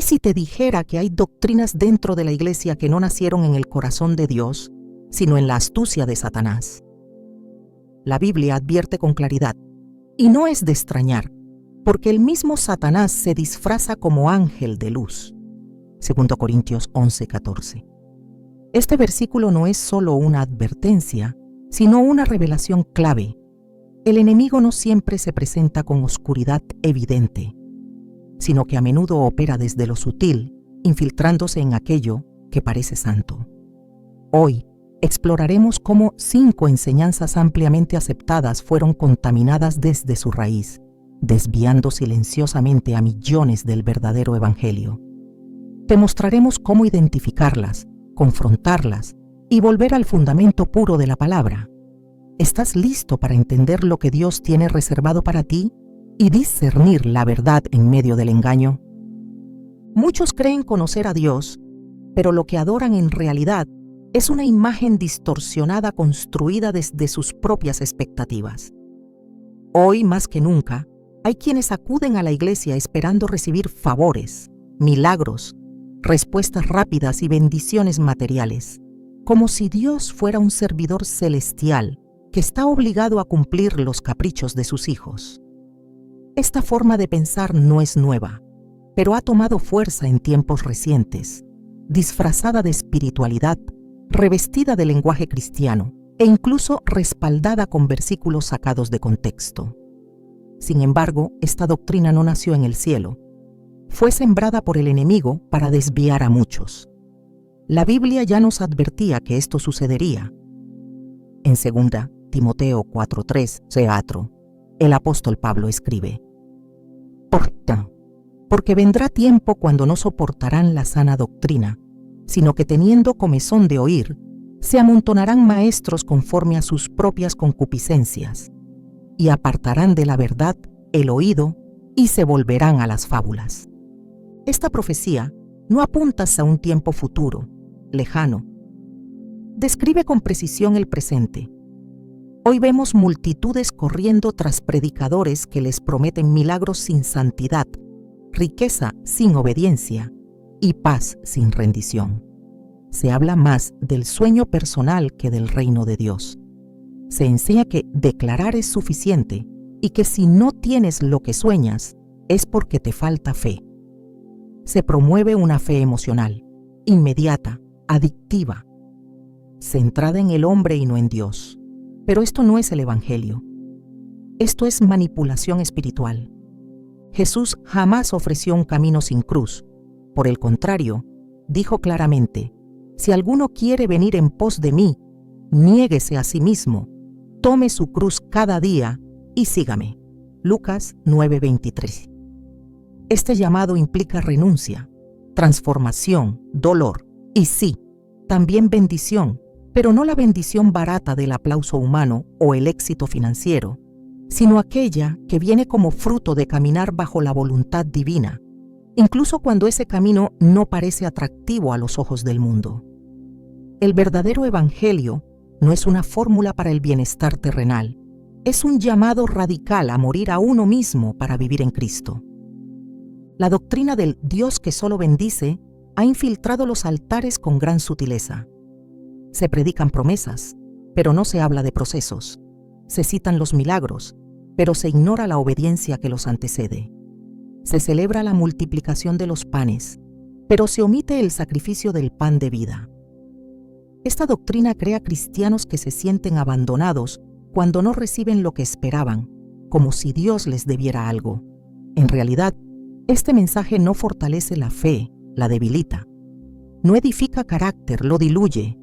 si te dijera que hay doctrinas dentro de la iglesia que no nacieron en el corazón de Dios, sino en la astucia de Satanás? La Biblia advierte con claridad, y no es de extrañar, porque el mismo Satanás se disfraza como ángel de luz. 2 Corintios 11:14. Este versículo no es solo una advertencia, sino una revelación clave. El enemigo no siempre se presenta con oscuridad evidente, sino que a menudo opera desde lo sutil, infiltrándose en aquello que parece santo. Hoy exploraremos cómo 5 enseñanzas ampliamente aceptadas fueron contaminadas desde su raíz, desviando silenciosamente a millones del verdadero evangelio. Te mostraremos cómo identificarlas, confrontarlas y volver al fundamento puro de la palabra. ¿Estás listo para entender lo que Dios tiene reservado para ti y discernir la verdad en medio del engaño? Muchos creen conocer a Dios, pero lo que adoran en realidad es una imagen distorsionada construida desde sus propias expectativas. Hoy, más que nunca, hay quienes acuden a la iglesia esperando recibir favores, milagros, respuestas rápidas y bendiciones materiales, como si Dios fuera un servidor celestial que está obligado a cumplir los caprichos de sus hijos. Esta forma de pensar no es nueva, pero ha tomado fuerza en tiempos recientes, disfrazada de espiritualidad, revestida de lenguaje cristiano e incluso respaldada con versículos sacados de contexto. Sin embargo, esta doctrina no nació en el cielo. Fue sembrada por el enemigo para desviar a muchos. La Biblia ya nos advertía que esto sucedería. En 2 Timoteo 4:3, el apóstol Pablo escribe: porque vendrá tiempo cuando no soportarán la sana doctrina, sino que teniendo comezón de oír, se amontonarán maestros conforme a sus propias concupiscencias, y apartarán de la verdad el oído y se volverán a las fábulas. Esta profecía no apunta a un tiempo futuro, lejano. Describe con precisión el presente. Hoy vemos multitudes corriendo tras predicadores que les prometen milagros sin santidad, riqueza sin obediencia y paz sin rendición. Se habla más del sueño personal que del reino de Dios. Se enseña que declarar es suficiente y que si no tienes lo que sueñas, es porque te falta fe. Se promueve una fe emocional, inmediata, adictiva, centrada en el hombre y no en Dios. Pero esto no es el Evangelio. Esto es manipulación espiritual. Jesús jamás ofreció un camino sin cruz. Por el contrario, dijo claramente: si alguno quiere venir en pos de mí, niéguese a sí mismo, tome su cruz cada día y sígame. Lucas 9:23. Este llamado implica renuncia, transformación, dolor y sí, también bendición, pero no la bendición barata del aplauso humano o el éxito financiero, sino aquella que viene como fruto de caminar bajo la voluntad divina, incluso cuando ese camino no parece atractivo a los ojos del mundo. El verdadero evangelio no es una fórmula para el bienestar terrenal, es un llamado radical a morir a uno mismo para vivir en Cristo. La doctrina del Dios que solo bendice ha infiltrado los altares con gran sutileza. Se predican promesas, pero no se habla de procesos. Se citan los milagros, pero se ignora la obediencia que los antecede. Se celebra la multiplicación de los panes, pero se omite el sacrificio del pan de vida. Esta doctrina crea cristianos que se sienten abandonados cuando no reciben lo que esperaban, como si Dios les debiera algo. En realidad, este mensaje no fortalece la fe, la debilita. No edifica carácter, lo diluye.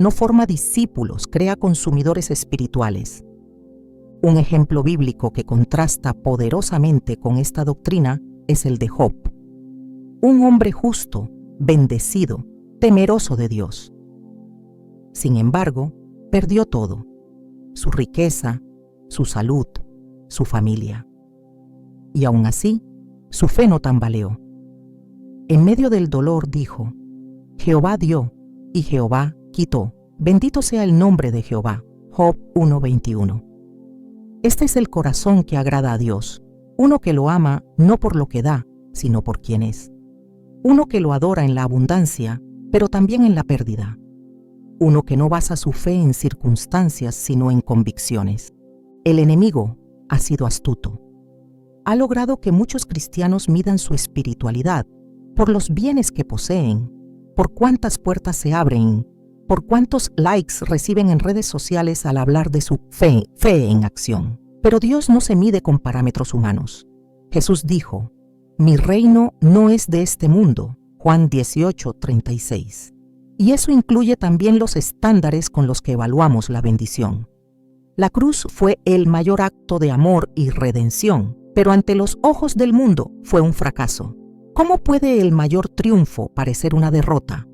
No forma discípulos, crea consumidores espirituales. Un ejemplo bíblico que contrasta poderosamente con esta doctrina es el de Job. Un hombre justo, bendecido, temeroso de Dios. Sin embargo, perdió todo: su riqueza, su salud, su familia. Y aún así, su fe no tambaleó. En medio del dolor dijo: Jehová dio y Jehová quitó. Bendito sea el nombre de Jehová. Job 1:21. Este es el corazón que agrada a Dios, uno que lo ama no por lo que da, sino por quien es. uno que lo adora en la abundancia, pero también en la pérdida, uno que no basa su fe en circunstancias, sino en convicciones. El enemigo ha sido astuto. Ha logrado que muchos cristianos midan su espiritualidad por los bienes que poseen, por cuántas puertas se abren, por cuántos likes reciben en redes sociales al hablar de su fe en acción. Pero Dios no se mide con parámetros humanos. Jesús dijo: mi reino no es de este mundo, Juan 18:36. Y eso incluye también los estándares con los que evaluamos la bendición. La cruz fue el mayor acto de amor y redención, pero ante los ojos del mundo fue un fracaso. ¿Cómo puede el mayor triunfo parecer una derrota?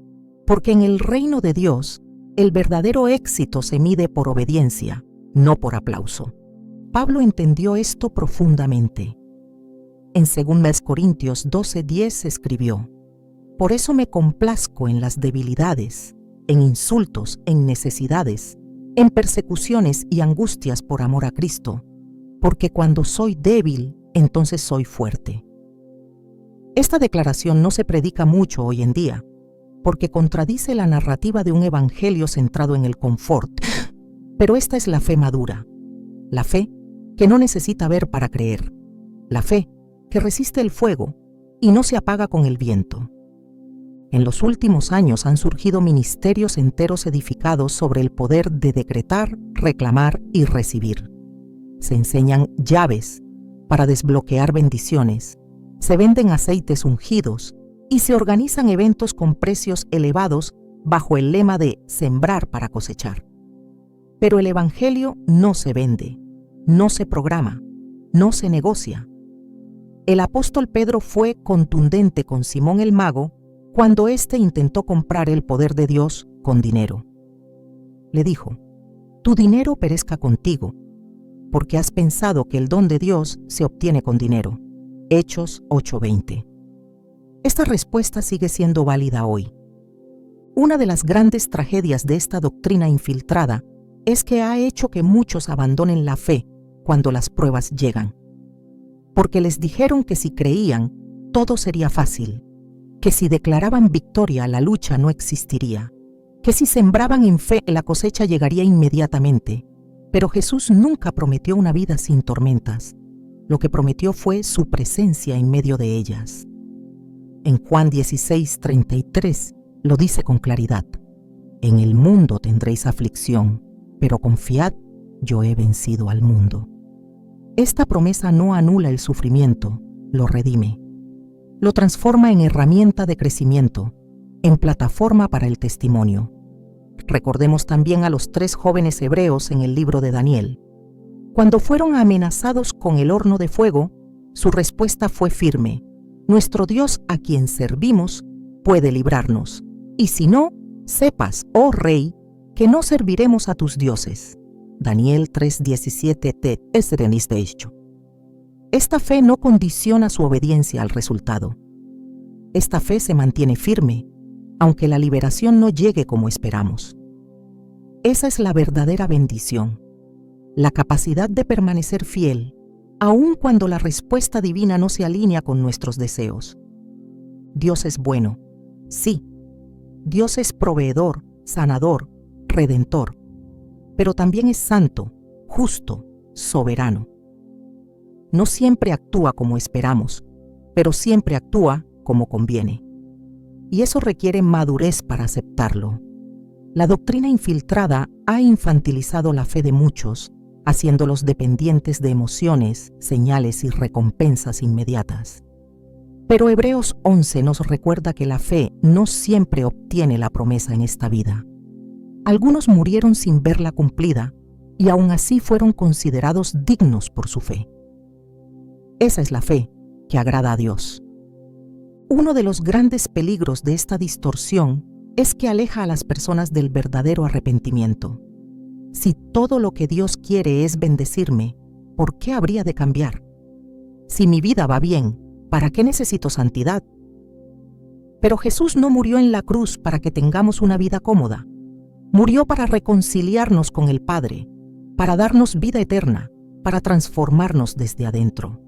Porque en el reino de Dios, el verdadero éxito se mide por obediencia, no por aplauso. Pablo entendió esto profundamente. En 2 Corintios 12:10 escribió: por eso me complazco en las debilidades, en insultos, en necesidades, en persecuciones y angustias por amor a Cristo, porque cuando soy débil, entonces soy fuerte. Esta declaración no se predica mucho hoy en día, porque contradice la narrativa de un evangelio centrado en el confort, pero esta es la fe madura, la fe que no necesita ver para creer, la fe que resiste el fuego y no se apaga con el viento. En los últimos años han surgido ministerios enteros edificados sobre el poder de decretar, reclamar y recibir. Se enseñan llaves para desbloquear bendiciones, se venden aceites ungidos y se organizan eventos con precios elevados bajo el lema de sembrar para cosechar. Pero el evangelio no se vende, no se programa, no se negocia. El apóstol Pedro fue contundente con Simón el mago cuando éste intentó comprar el poder de Dios con dinero. Le dijo: tu dinero perezca contigo, porque has pensado que el don de Dios se obtiene con dinero. Hechos 8:20. Esta respuesta sigue siendo válida hoy. Una de las grandes tragedias de esta doctrina infiltrada es que ha hecho que muchos abandonen la fe cuando las pruebas llegan. Porque les dijeron que si creían, todo sería fácil, que si declaraban victoria la lucha no existiría, que si sembraban en fe la cosecha llegaría inmediatamente. Pero Jesús nunca prometió una vida sin tormentas. Lo que prometió fue su presencia en medio de ellas. En Juan 16:33 lo dice con claridad: en el mundo tendréis aflicción, pero confiad, yo he vencido al mundo. Esta promesa no anula el sufrimiento, lo redime. Lo transforma en herramienta de crecimiento, en plataforma para el testimonio. Recordemos también a los 3 jóvenes hebreos en el libro de Daniel. Cuando fueron amenazados con el horno de fuego, su respuesta fue firme: nuestro Dios a quien servimos puede librarnos, y si no, sepas, oh rey, que no serviremos a tus dioses. Daniel 3:17 es hecho. Esta fe no condiciona su obediencia al resultado. Esta fe se mantiene firme, aunque la liberación no llegue como esperamos. Esa es la verdadera bendición, la capacidad de permanecer fiel, aun cuando la respuesta divina no se alinea con nuestros deseos. Dios es bueno, sí. Dios es proveedor, sanador, redentor, pero también es santo, justo, soberano. No siempre actúa como esperamos, pero siempre actúa como conviene. Y eso requiere madurez para aceptarlo. La doctrina infiltrada ha infantilizado la fe de muchos, haciéndolos dependientes de emociones, señales y recompensas inmediatas. Pero Hebreos 11 nos recuerda que la fe no siempre obtiene la promesa en esta vida. Algunos murieron sin verla cumplida y aún así fueron considerados dignos por su fe. Esa es la fe que agrada a Dios. Uno de los grandes peligros de esta distorsión es que aleja a las personas del verdadero arrepentimiento. Si todo lo que Dios quiere es bendecirme, ¿por qué habría de cambiar? Si mi vida va bien, ¿para qué necesito santidad? Pero Jesús no murió en la cruz para que tengamos una vida cómoda. Murió para reconciliarnos con el Padre, para darnos vida eterna, para transformarnos desde adentro.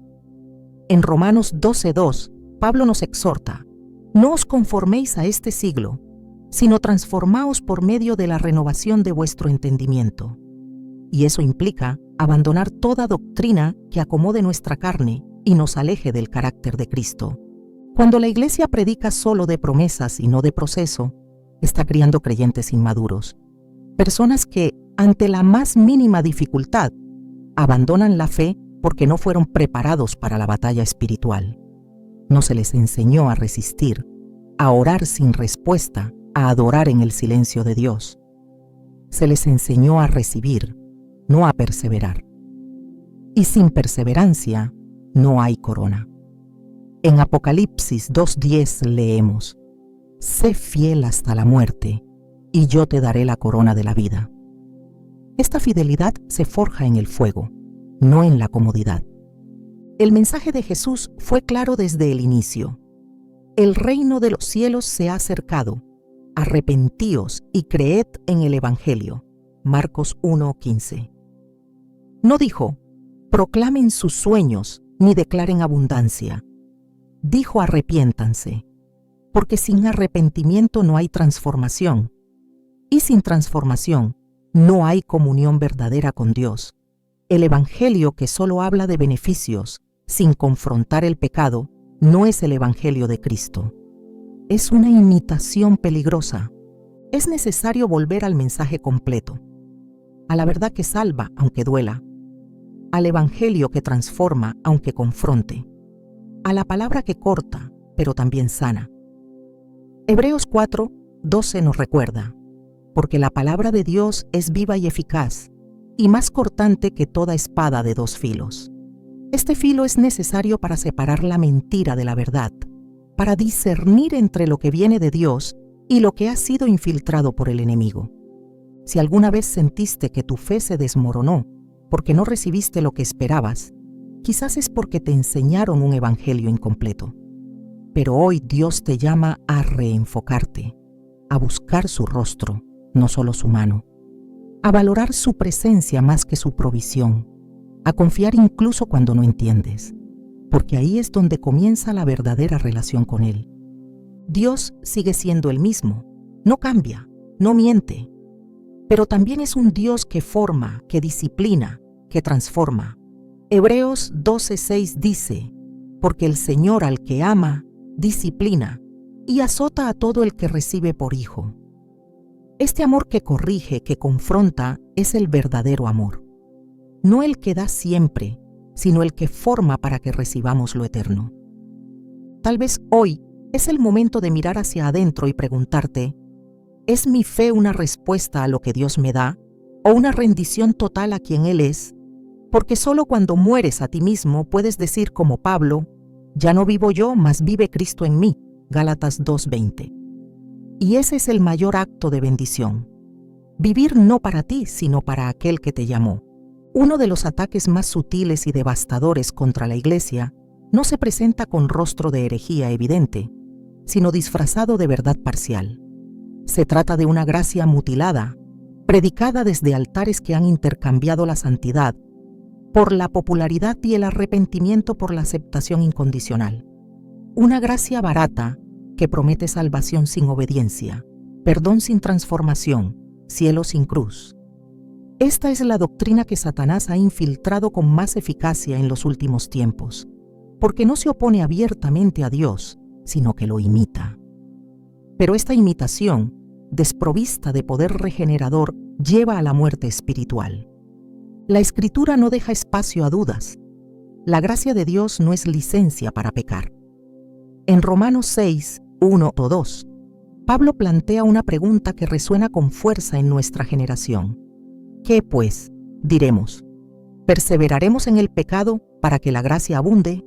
En Romanos 12:2, Pablo nos exhorta: No os conforméis a este siglo, sino transformaos por medio de la renovación de vuestro entendimiento. Y eso implica abandonar toda doctrina que acomode nuestra carne y nos aleje del carácter de Cristo. Cuando la Iglesia predica solo de promesas y no de proceso, está criando creyentes inmaduros, personas que, ante la más mínima dificultad, abandonan la fe porque no fueron preparados para la batalla espiritual. No se les enseñó a resistir, a orar sin respuesta, a adorar en el silencio de Dios. Se les enseñó a recibir, no a perseverar. Y sin perseverancia no hay corona. En Apocalipsis 2:10 leemos: «Sé fiel hasta la muerte, y yo te daré la corona de la vida». Esta fidelidad se forja en el fuego, no en la comodidad. El mensaje de Jesús fue claro desde el inicio. El reino de los cielos se ha acercado. Arrepentíos y creed en el Evangelio. Marcos 1:15. No dijo, proclamen sus sueños ni declaren abundancia. Dijo, arrepiéntanse, porque sin arrepentimiento no hay transformación, y sin transformación no hay comunión verdadera con Dios. El Evangelio, que solo habla de beneficios, sin confrontar el pecado, no es el Evangelio de Cristo. Es una imitación peligrosa. Es necesario volver al mensaje completo, a la verdad que salva, aunque duela, al Evangelio que transforma, aunque confronte, a la palabra que corta, pero también sana. Hebreos 4:12 nos recuerda: porque la palabra de Dios es viva y eficaz, y más cortante que toda espada de dos filos. Este filo es necesario para separar la mentira de la verdad, para discernir entre lo que viene de Dios y lo que ha sido infiltrado por el enemigo. Si alguna vez sentiste que tu fe se desmoronó porque no recibiste lo que esperabas, quizás es porque te enseñaron un evangelio incompleto. Pero hoy Dios te llama a reenfocarte, a buscar su rostro, no solo su mano, a valorar su presencia más que su provisión, a confiar incluso cuando no entiendes, porque ahí es donde comienza la verdadera relación con Él. Dios sigue siendo el mismo, no cambia, no miente, pero también es un Dios que forma, que disciplina, que transforma. Hebreos 12:6 dice: porque el Señor al que ama, disciplina y azota a todo el que recibe por hijo. Este amor que corrige, que confronta, es el verdadero amor. No el que da siempre, sino el que forma para que recibamos lo eterno. Tal vez hoy es el momento de mirar hacia adentro y preguntarte: ¿es mi fe una respuesta a lo que Dios me da o una rendición total a quien Él es? Porque solo cuando mueres a ti mismo puedes decir como Pablo: ya no vivo yo, mas vive Cristo en mí. Gálatas 2:20. Y ese es el mayor acto de bendición. Vivir no para ti, sino para aquel que te llamó. Uno de los ataques más sutiles y devastadores contra la Iglesia no se presenta con rostro de herejía evidente, sino disfrazado de verdad parcial. Se trata de una gracia mutilada, predicada desde altares que han intercambiado la santidad por la popularidad y el arrepentimiento por la aceptación incondicional. Una gracia barata que promete salvación sin obediencia, perdón sin transformación, cielo sin cruz. Esta es la doctrina que Satanás ha infiltrado con más eficacia en los últimos tiempos, porque no se opone abiertamente a Dios, sino que lo imita. Pero esta imitación, desprovista de poder regenerador, lleva a la muerte espiritual. La Escritura no deja espacio a dudas. La gracia de Dios no es licencia para pecar. En Romanos 6:1-2, Pablo plantea una pregunta que resuena con fuerza en nuestra generación. ¿Qué, pues, diremos? ¿Perseveraremos en el pecado para que la gracia abunde?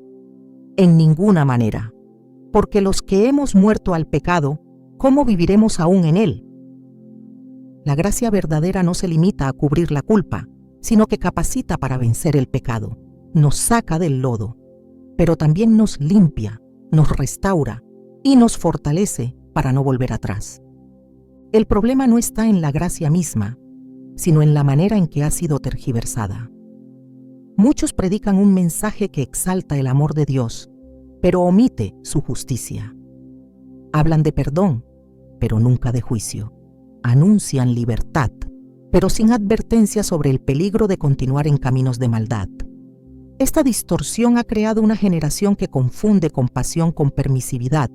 En ninguna manera, porque los que hemos muerto al pecado, ¿cómo viviremos aún en él? La gracia verdadera no se limita a cubrir la culpa, sino que capacita para vencer el pecado, nos saca del lodo, pero también nos limpia, nos restaura y nos fortalece para no volver atrás. El problema no está en la gracia misma, sino en la manera en que ha sido tergiversada. Muchos predican un mensaje que exalta el amor de Dios, pero omite su justicia. Hablan de perdón, pero nunca de juicio. Anuncian libertad, pero sin advertencia sobre el peligro de continuar en caminos de maldad. Esta distorsión ha creado una generación que confunde compasión con permisividad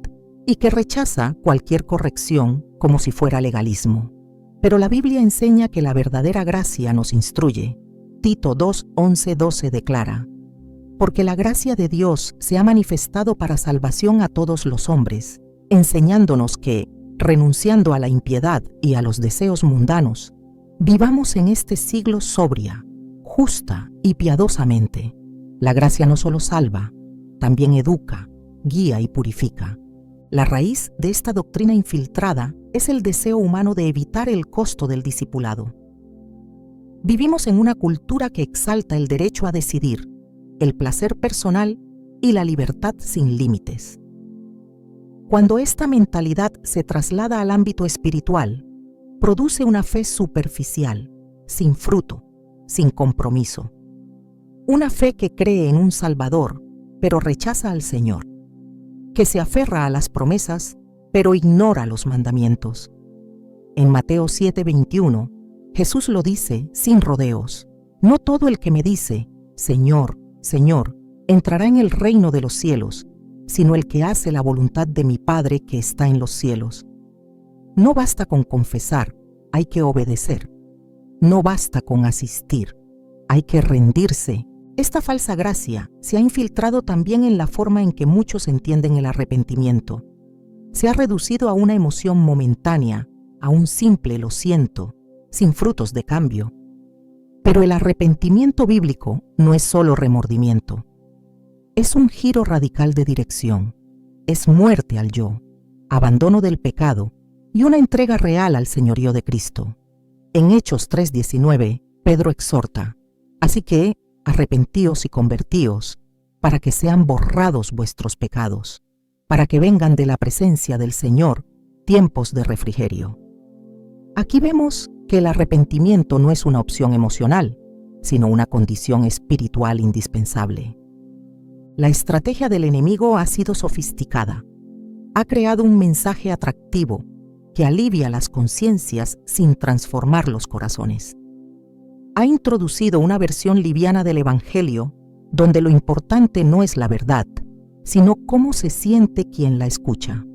y que rechaza cualquier corrección como si fuera legalismo. Pero la Biblia enseña que la verdadera gracia nos instruye. Tito 2, 11, 12 declara: porque la gracia de Dios se ha manifestado para salvación a todos los hombres, enseñándonos que, renunciando a la impiedad y a los deseos mundanos, vivamos en este siglo sobria, justa y piadosamente. La gracia no solo salva, también educa, guía y purifica. La raíz de esta doctrina infiltrada es el deseo humano de evitar el costo del discipulado. Vivimos en una cultura que exalta el derecho a decidir, el placer personal y la libertad sin límites. Cuando esta mentalidad se traslada al ámbito espiritual, produce una fe superficial, sin fruto, sin compromiso. Una fe que cree en un Salvador, pero rechaza al Señor, que se aferra a las promesas, pero ignora los mandamientos. En Mateo 7:21, Jesús lo dice sin rodeos: no todo el que me dice, Señor, Señor, entrará en el reino de los cielos, sino el que hace la voluntad de mi Padre que está en los cielos. No basta con confesar, hay que obedecer. No basta con asistir, hay que rendirse. Esta falsa gracia se ha infiltrado también en la forma en que muchos entienden el arrepentimiento. Se ha reducido a una emoción momentánea, a un simple lo siento, sin frutos de cambio. Pero el arrepentimiento bíblico no es solo remordimiento. Es un giro radical de dirección. Es muerte al yo, abandono del pecado y una entrega real al señorío de Cristo. En Hechos 3:19, Pedro exhorta: así que arrepentíos y convertíos, para que sean borrados vuestros pecados, para que vengan de la presencia del Señor tiempos de refrigerio. Aquí vemos que el arrepentimiento no es una opción emocional, sino una condición espiritual indispensable. La estrategia del enemigo ha sido sofisticada. Ha creado un mensaje atractivo que alivia las conciencias sin transformar los corazones. Ha introducido una versión liviana del Evangelio donde lo importante no es la verdad, sino cómo se siente quien la escucha.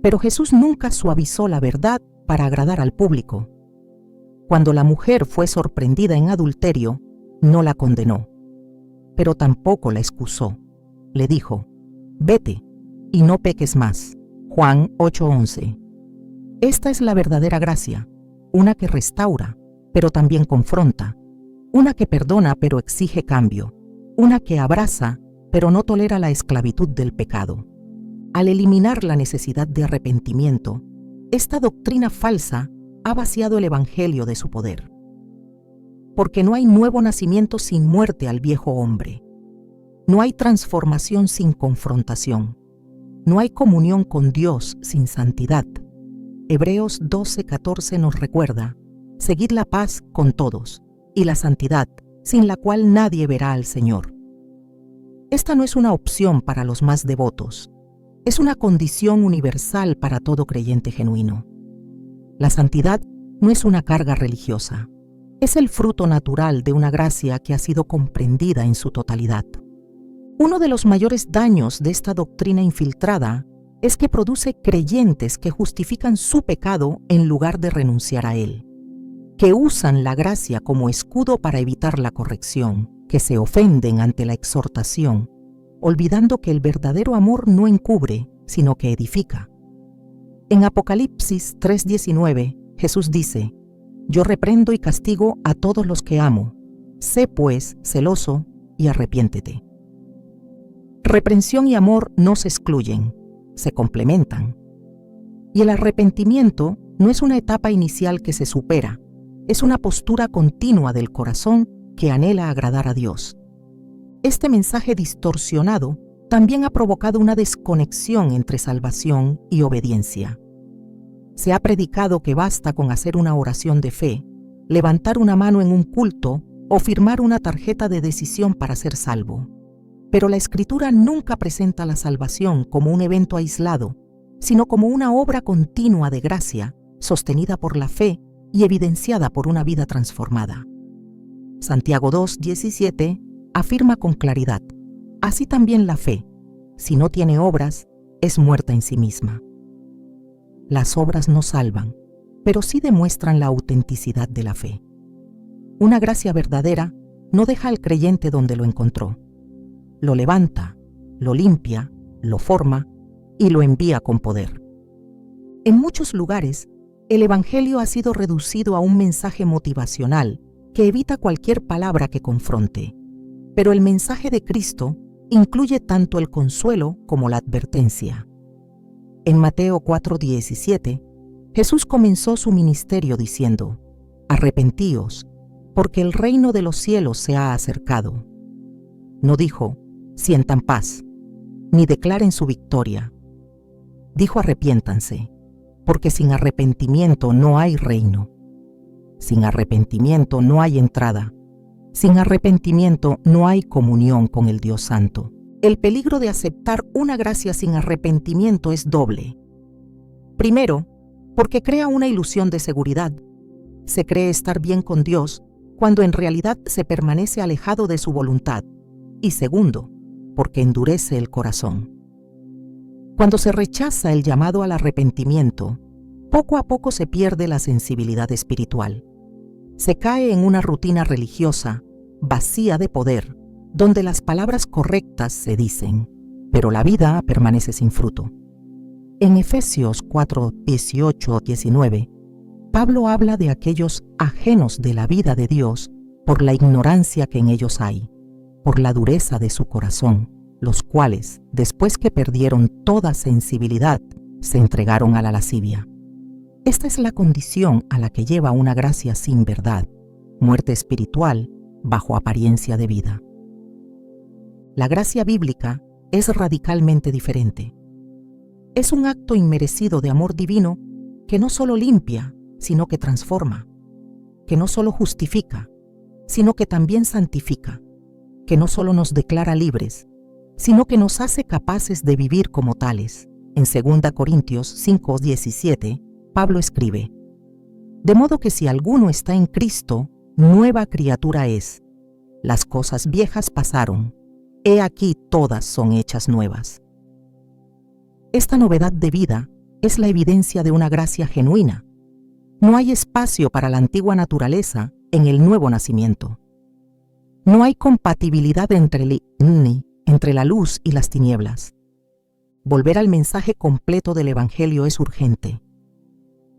Pero Jesús nunca suavizó la verdad para agradar al público. Cuando la mujer fue sorprendida en adulterio, no la condenó, pero tampoco la excusó. Le dijo: vete y no peques más. Juan 8:11. Esta es la verdadera gracia, una que restaura, pero también confronta, una que perdona pero exige cambio, una que abraza pero no tolera la esclavitud del pecado. Al eliminar la necesidad de arrepentimiento, esta doctrina falsa ha vaciado el Evangelio de su poder. Porque no hay nuevo nacimiento sin muerte al viejo hombre. No hay transformación sin confrontación. No hay comunión con Dios sin santidad. Hebreos 12:14 nos recuerda: seguid la paz con todos y la santidad, sin la cual nadie verá al Señor. Esta no es una opción para los más devotos. Es una condición universal para todo creyente genuino. La santidad no es una carga religiosa. Es el fruto natural de una gracia que ha sido comprendida en su totalidad. Uno de los mayores daños de esta doctrina infiltrada es que produce creyentes que justifican su pecado en lugar de renunciar a él, que usan la gracia como escudo para evitar la corrección, que se ofenden ante la exhortación, olvidando que el verdadero amor no encubre, sino que edifica. En Apocalipsis 3:19, Jesús dice: yo reprendo y castigo a todos los que amo. Sé pues celoso y arrepiéntete. Reprensión y amor no se excluyen, se complementan. Y el arrepentimiento no es una etapa inicial que se supera, es una postura continua del corazón que anhela agradar a Dios. Este mensaje distorsionado también ha provocado una desconexión entre salvación y obediencia. Se ha predicado que basta con hacer una oración de fe, levantar una mano en un culto o firmar una tarjeta de decisión para ser salvo. Pero la Escritura nunca presenta la salvación como un evento aislado, sino como una obra continua de gracia, sostenida por la fe y evidenciada por una vida transformada. Santiago 2:17 afirma con claridad: así también la fe, si no tiene obras, es muerta en sí misma. Las obras no salvan, pero sí demuestran la autenticidad de la fe. Una gracia verdadera no deja al creyente donde lo encontró. Lo levanta, lo limpia, lo forma y lo envía con poder. En muchos lugares, el Evangelio ha sido reducido a un mensaje motivacional que evita cualquier palabra que confronte. Pero el mensaje de Cristo incluye tanto el consuelo como la advertencia. En Mateo 4:17, Jesús comenzó su ministerio diciendo: arrepentíos, porque el reino de los cielos se ha acercado. No dijo: sientan paz, ni declaren su victoria. Dijo: arrepiéntanse, porque sin arrepentimiento no hay reino. Sin arrepentimiento no hay entrada. Sin arrepentimiento no hay comunión con el Dios Santo. El peligro de aceptar una gracia sin arrepentimiento es doble. Primero, porque crea una ilusión de seguridad. Se cree estar bien con Dios cuando en realidad se permanece alejado de su voluntad. Y segundo, porque endurece el corazón. Cuando se rechaza el llamado al arrepentimiento, poco a poco se pierde la sensibilidad espiritual. Se cae en una rutina religiosa, vacía de poder, donde las palabras correctas se dicen, pero la vida permanece sin fruto. En Efesios 4:18-19, Pablo habla de aquellos ajenos de la vida de Dios por la ignorancia que en ellos hay, por la dureza de su corazón, los cuales, después que perdieron toda sensibilidad, se entregaron a la lascivia. Esta es la condición a la que lleva una gracia sin verdad, muerte espiritual bajo apariencia de vida. La gracia bíblica es radicalmente diferente. Es un acto inmerecido de amor divino que no solo limpia, sino que transforma, que no solo justifica, sino que también santifica, que no solo nos declara libres, sino que nos hace capaces de vivir como tales. En 2 Corintios 5:17, Pablo escribe: de modo que si alguno está en Cristo, nueva criatura es. Las cosas viejas pasaron, he aquí todas son hechas nuevas. Esta novedad de vida es la evidencia de una gracia genuina. No hay espacio para la antigua naturaleza en el nuevo nacimiento. No hay compatibilidad entre la luz y las tinieblas. Volver al mensaje completo del Evangelio es urgente.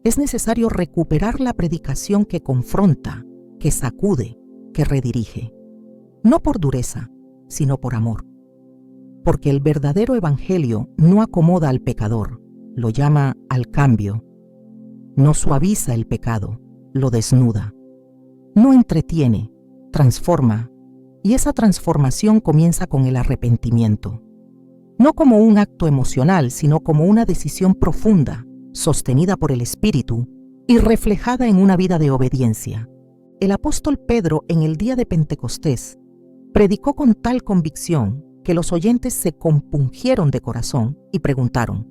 Es necesario recuperar la predicación que confronta, que sacude, que redirige. No por dureza, sino por amor. Porque el verdadero Evangelio no acomoda al pecador, lo llama al cambio. No suaviza el pecado, lo desnuda. No entretiene, transforma, y esa transformación comienza con el arrepentimiento. No como un acto emocional, sino como una decisión profunda, sostenida por el Espíritu y reflejada en una vida de obediencia. El apóstol Pedro, en el día de Pentecostés, predicó con tal convicción que los oyentes se compungieron de corazón y preguntaron: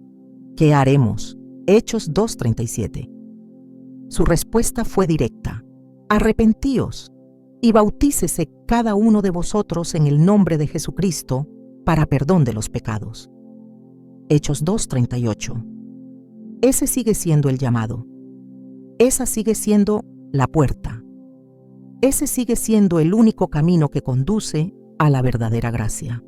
¿qué haremos? Hechos 2:37. Su respuesta fue directa: arrepentíos y bautícese cada uno de vosotros en el nombre de Jesucristo para perdón de los pecados. Hechos 2:38. Ese sigue siendo el llamado. Esa sigue siendo la puerta. Ese sigue siendo el único camino que conduce a la verdadera gracia.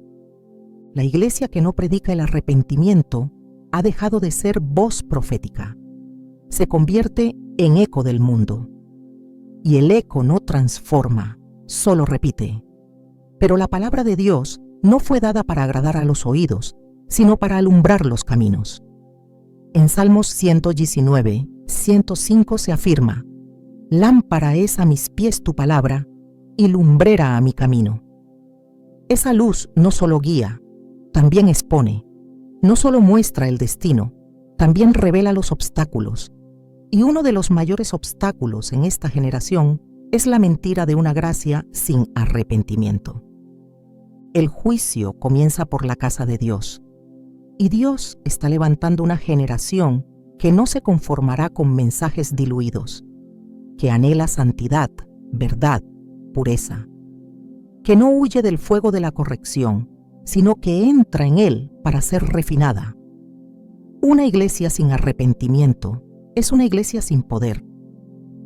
La iglesia que no predica el arrepentimiento ha dejado de ser voz profética. Se convierte en eco del mundo. Y el eco no transforma, solo repite. Pero la palabra de Dios no fue dada para agradar a los oídos, sino para alumbrar los caminos. En Salmos 119, 105 se afirma: lámpara es a mis pies tu palabra y lumbrera a mi camino. Esa luz no solo guía, también expone, no solo muestra el destino, también revela los obstáculos. Y uno de los mayores obstáculos en esta generación es la mentira de una gracia sin arrepentimiento. El juicio comienza por la casa de Dios. Y Dios está levantando una generación que no se conformará con mensajes diluidos, que anhela santidad, verdad, pureza, que no huye del fuego de la corrección, sino que entra en él para ser refinada. Una iglesia sin arrepentimiento es una iglesia sin poder,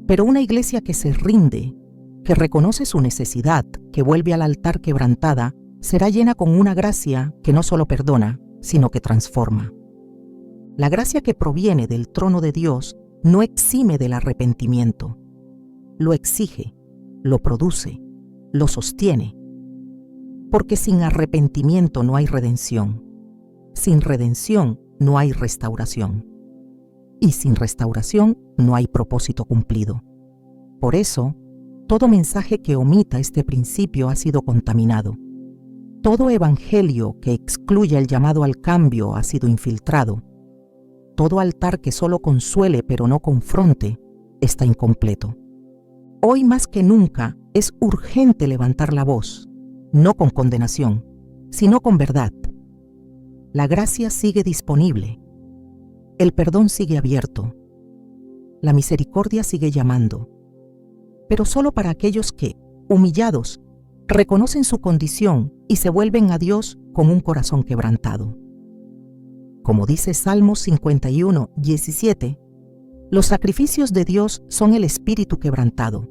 pero una iglesia que se rinde, que reconoce su necesidad, que vuelve al altar quebrantada, será llena con una gracia que no solo perdona, sino que transforma. La gracia que proviene del trono de Dios no exime del arrepentimiento, lo exige, lo produce, lo sostiene. Porque sin arrepentimiento no hay redención, sin redención no hay restauración, y sin restauración no hay propósito cumplido. Por eso, todo mensaje que omita este principio ha sido contaminado. Todo evangelio que excluya el llamado al cambio ha sido infiltrado. Todo altar que solo consuele pero no confronte está incompleto. Hoy más que nunca es urgente levantar la voz, no con condenación, sino con verdad. La gracia sigue disponible. El perdón sigue abierto. La misericordia sigue llamando. Pero solo para aquellos que, humillados, reconocen su condición y se vuelven a Dios con un corazón quebrantado. Como dice Salmos 51, 17, los sacrificios de Dios son el espíritu quebrantado.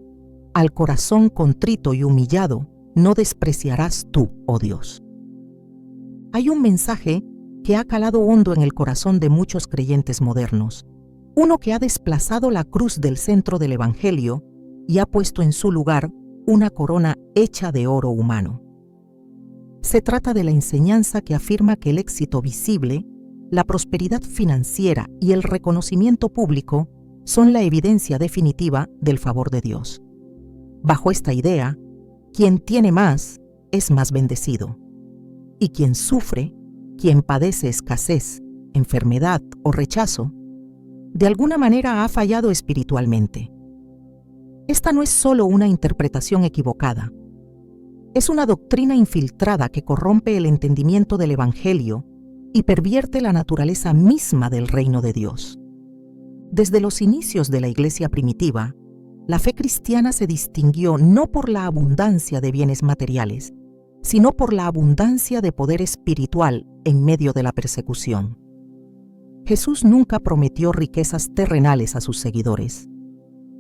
Al corazón contrito y humillado no despreciarás tú, oh Dios. Hay un mensaje que ha calado hondo en el corazón de muchos creyentes modernos, uno que ha desplazado la cruz del centro del Evangelio y ha puesto en su lugar una corona hecha de oro humano. Se trata de la enseñanza que afirma que el éxito visible, la prosperidad financiera y el reconocimiento público son la evidencia definitiva del favor de Dios. Bajo esta idea, quien tiene más es más bendecido, y quien sufre, quien padece escasez, enfermedad o rechazo, de alguna manera ha fallado espiritualmente. Esta no es solo una interpretación equivocada, es una doctrina infiltrada que corrompe el entendimiento del Evangelio y pervierte la naturaleza misma del reino de Dios. Desde los inicios de la iglesia primitiva, la fe cristiana se distinguió no por la abundancia de bienes materiales, sino por la abundancia de poder espiritual en medio de la persecución. Jesús nunca prometió riquezas terrenales a sus seguidores.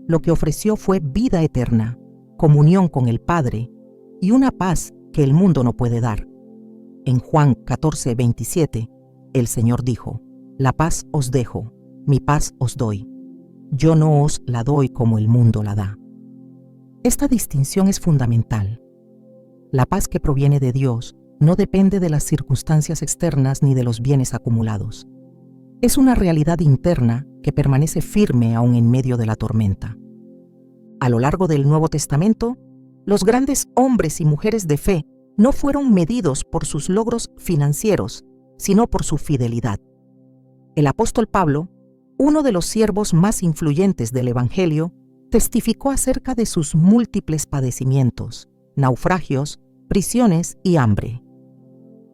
Lo que ofreció fue vida eterna, comunión con el Padre y una paz que el mundo no puede dar. En Juan 14, 27, el Señor dijo: «La paz os dejo, mi paz os doy. Yo no os la doy como el mundo la da». Esta distinción es fundamental. La paz que proviene de Dios no depende de las circunstancias externas ni de los bienes acumulados. Es una realidad interna que permanece firme aún en medio de la tormenta. A lo largo del Nuevo Testamento, los grandes hombres y mujeres de fe no fueron medidos por sus logros financieros, sino por su fidelidad. El apóstol Pablo, uno de los siervos más influyentes del Evangelio, testificó acerca de sus múltiples padecimientos, naufragios, prisiones y hambre.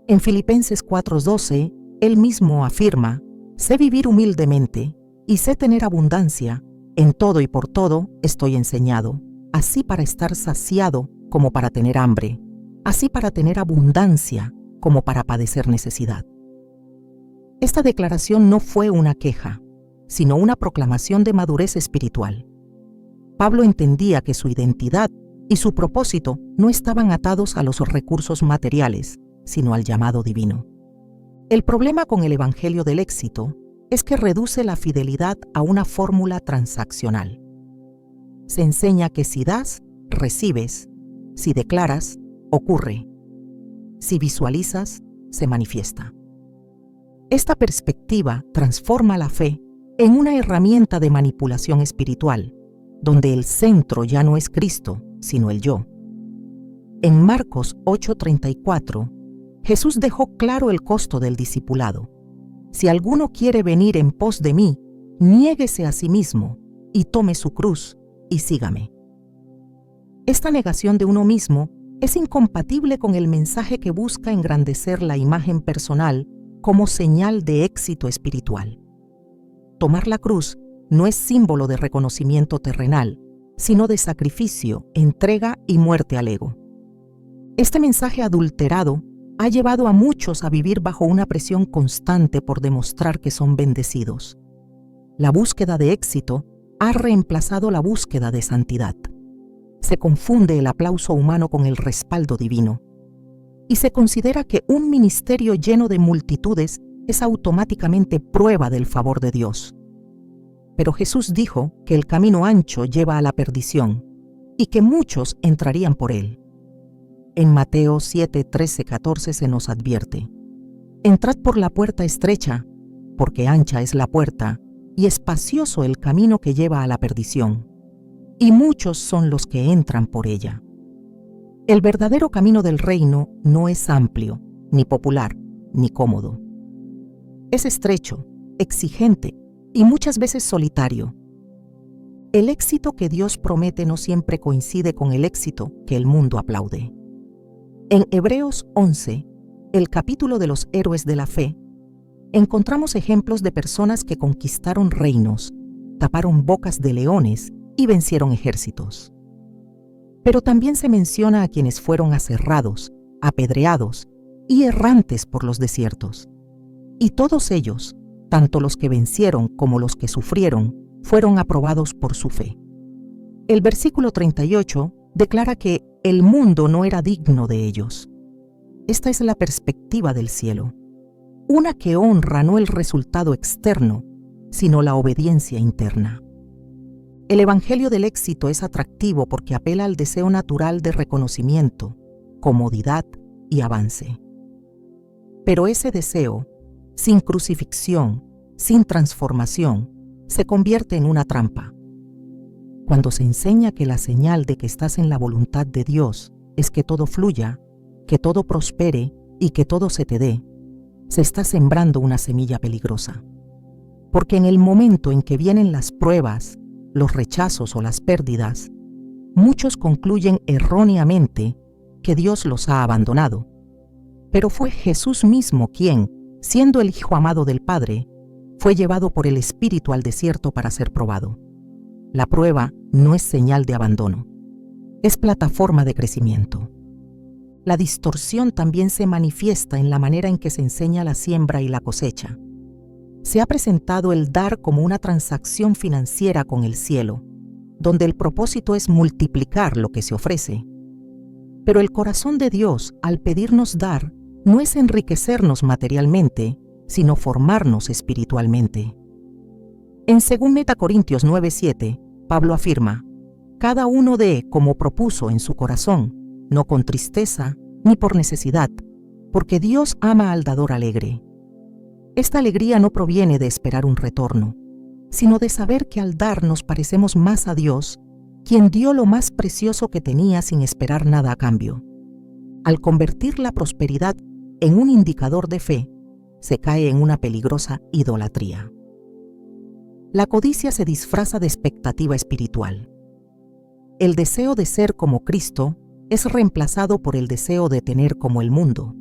En Filipenses 4:12, él mismo afirma: «Sé vivir humildemente y sé tener abundancia. En todo y por todo estoy enseñado, así para estar saciado como para tener hambre, así para tener abundancia como para padecer necesidad». Esta declaración no fue una queja, sino una proclamación de madurez espiritual. Pablo entendía que su identidad y su propósito no estaban atados a los recursos materiales, sino al llamado divino. El problema con el Evangelio del éxito es que reduce la fidelidad a una fórmula transaccional. Se enseña que si das, recibes; si declaras, ocurre; si visualizas, se manifiesta. Esta perspectiva transforma la fe en una herramienta de manipulación espiritual, donde el centro ya no es Cristo, sino el yo. En Marcos 8:34, Jesús dejó claro el costo del discipulado. Si alguno quiere venir en pos de mí, niéguese a sí mismo y tome su cruz y sígame. Esta negación de uno mismo es incompatible con el mensaje que busca engrandecer la imagen personal como señal de éxito espiritual. Tomar la cruz no es símbolo de reconocimiento terrenal, sino de sacrificio, entrega y muerte al ego. Este mensaje adulterado ha llevado a muchos a vivir bajo una presión constante por demostrar que son bendecidos. La búsqueda de éxito ha reemplazado la búsqueda de santidad. Se confunde el aplauso humano con el respaldo divino. Y se considera que un ministerio lleno de multitudes es automáticamente prueba del favor de Dios. Pero Jesús dijo que el camino ancho lleva a la perdición y que muchos entrarían por él. En Mateo 7, 13, 14 se nos advierte: entrad por la puerta estrecha, porque ancha es la puerta y espacioso el camino que lleva a la perdición, y muchos son los que entran por ella. El verdadero camino del reino no es amplio, ni popular, ni cómodo. Es estrecho, exigente y muchas veces solitario. El éxito que Dios promete no siempre coincide con el éxito que el mundo aplaude. En Hebreos 11, el capítulo de los héroes de la fe, encontramos ejemplos de personas que conquistaron reinos, taparon bocas de leones y vencieron ejércitos. Pero también se menciona a quienes fueron aserrados, apedreados y errantes por los desiertos. Y todos ellos, tanto los que vencieron como los que sufrieron, fueron aprobados por su fe. El versículo 38 declara que el mundo no era digno de ellos. Esta es la perspectiva del cielo, una que honra no el resultado externo, sino la obediencia interna. El evangelio del éxito es atractivo porque apela al deseo natural de reconocimiento, comodidad y avance. Pero ese deseo, sin crucifixión, sin transformación, se convierte en una trampa. Cuando se enseña que la señal de que estás en la voluntad de Dios es que todo fluya, que todo prospere y que todo se te dé, se está sembrando una semilla peligrosa. Porque en el momento en que vienen las pruebas, los rechazos o las pérdidas, muchos concluyen erróneamente que Dios los ha abandonado. Pero fue Jesús mismo quien, siendo el Hijo amado del Padre, fue llevado por el Espíritu al desierto para ser probado. La prueba no es señal de abandono, es plataforma de crecimiento. La distorsión también se manifiesta en la manera en que se enseña la siembra y la cosecha. Se ha presentado el dar como una transacción financiera con el cielo, donde el propósito es multiplicar lo que se ofrece. Pero el corazón de Dios, al pedirnos dar, no es enriquecernos materialmente, sino formarnos espiritualmente. En 2 Corintios 9:7, Pablo afirma: cada uno dé como propuso en su corazón, no con tristeza ni por necesidad, porque Dios ama al dador alegre. Esta alegría no proviene de esperar un retorno, sino de saber que al dar nos parecemos más a Dios, quien dio lo más precioso que tenía sin esperar nada a cambio. Al convertir la prosperidad en un indicador de fe, se cae en una peligrosa idolatría. La codicia se disfraza de expectativa espiritual. El deseo de ser como Cristo es reemplazado por el deseo de tener como el mundo.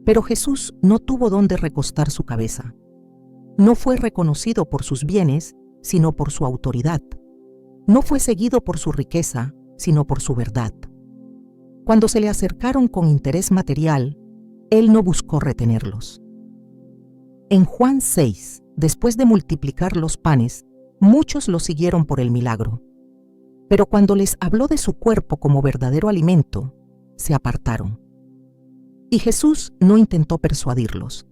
Pero Jesús no tuvo dónde recostar su cabeza. No fue reconocido por sus bienes, sino por su autoridad. No fue seguido por su riqueza, sino por su verdad. Cuando se le acercaron con interés material, Él no buscó retenerlos. En Juan 6, después de multiplicar los panes, muchos lo siguieron por el milagro. Pero cuando les habló de su cuerpo como verdadero alimento, se apartaron. Y Jesús no intentó persuadirlos.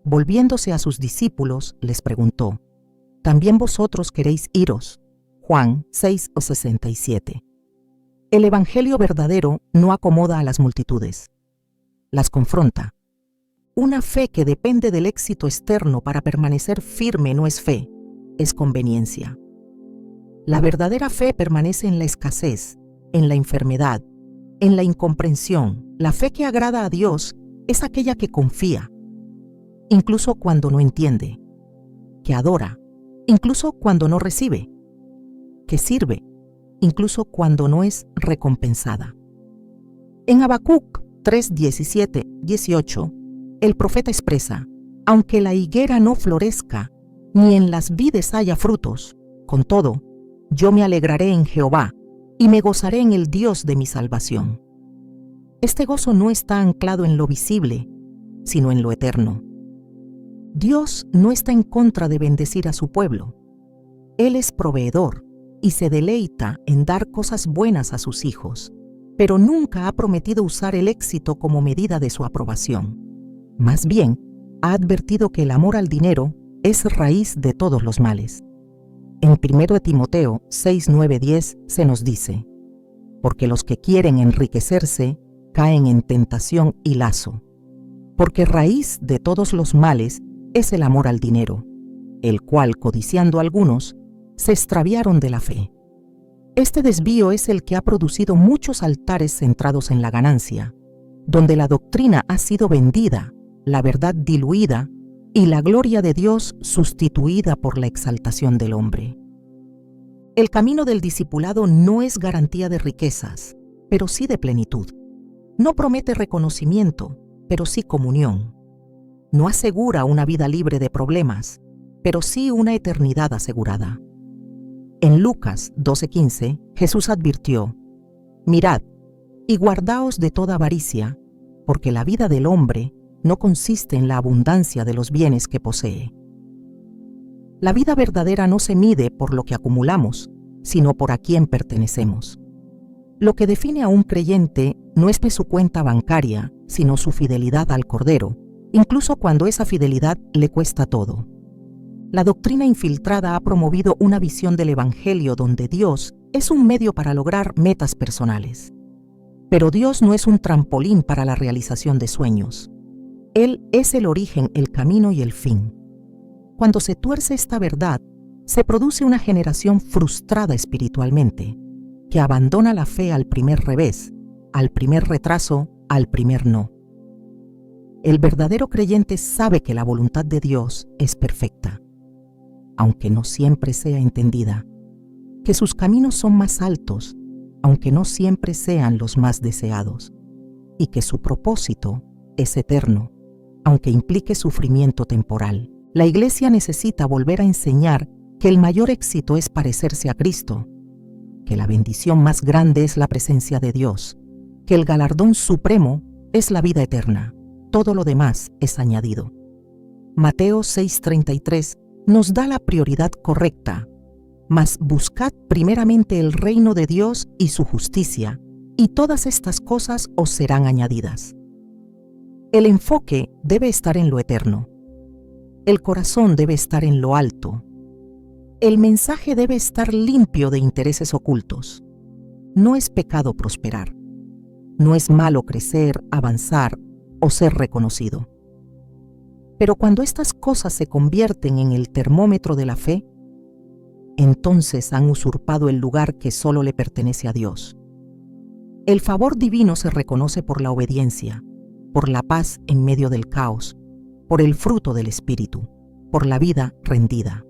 Volviéndose a sus discípulos, les preguntó: ¿también vosotros queréis iros? Juan 6:67. El evangelio verdadero no acomoda a las multitudes. Las confronta. Una fe que depende del éxito externo para permanecer firme no es fe, es conveniencia. La verdadera fe permanece en la escasez, en la enfermedad, en la incomprensión. La fe que agrada a Dios es aquella que confía, incluso cuando no entiende, que adora, incluso cuando no recibe, que sirve, incluso cuando no es recompensada. En Habacuc 3:17-18, el profeta expresa: Aunque la higuera no florezca, ni en las vides haya frutos, con todo, yo me alegraré en Jehová, y me gozaré en el Dios de mi salvación. Este gozo no está anclado en lo visible, sino en lo eterno. Dios no está en contra de bendecir a su pueblo. Él es proveedor y se deleita en dar cosas buenas a sus hijos, pero nunca ha prometido usar el éxito como medida de su aprobación. Más bien, ha advertido que el amor al dinero es raíz de todos los males. En 1 Timoteo 6, 9, 10 se nos dice: porque los que quieren enriquecerse caen en tentación y lazo, porque raíz de todos los males es el amor al dinero, el cual, codiciando algunos, se extraviaron de la fe. Este desvío es el que ha producido muchos altares centrados en la ganancia, donde la doctrina ha sido vendida, la verdad diluida y la gloria de Dios sustituida por la exaltación del hombre. El camino del discipulado no es garantía de riquezas, pero sí de plenitud. No promete reconocimiento, pero sí comunión. No asegura una vida libre de problemas, pero sí una eternidad asegurada. En Lucas 12:15, Jesús advirtió: mirad y guardaos de toda avaricia, porque la vida del hombre no consiste en la abundancia de los bienes que posee. La vida verdadera no se mide por lo que acumulamos, sino por a quién pertenecemos. Lo que define a un creyente no es su cuenta bancaria, sino su fidelidad al Cordero, incluso cuando esa fidelidad le cuesta todo. La doctrina infiltrada ha promovido una visión del Evangelio donde Dios es un medio para lograr metas personales. Pero Dios no es un trampolín para la realización de sueños. Él es el origen, el camino y el fin. Cuando se tuerce esta verdad, se produce una generación frustrada espiritualmente, que abandona la fe al primer revés, al primer retraso, al primer no. El verdadero creyente sabe que la voluntad de Dios es perfecta, aunque no siempre sea entendida, que sus caminos son más altos, aunque no siempre sean los más deseados, y que su propósito es eterno, aunque implique sufrimiento temporal. La Iglesia necesita volver a enseñar que el mayor éxito es parecerse a Cristo, que la bendición más grande es la presencia de Dios, que el galardón supremo es la vida eterna. Todo lo demás es añadido. Mateo 6:33 nos da la prioridad correcta: mas buscad primeramente el reino de Dios y su justicia, y todas estas cosas os serán añadidas. El enfoque debe estar en lo eterno. El corazón debe estar en lo alto. El mensaje debe estar limpio de intereses ocultos. No es pecado prosperar. No es malo crecer, avanzar o ser reconocido. Pero cuando estas cosas se convierten en el termómetro de la fe, entonces han usurpado el lugar que solo le pertenece a Dios. El favor divino se reconoce por la obediencia, por la paz en medio del caos, por el fruto del Espíritu, por la vida rendida.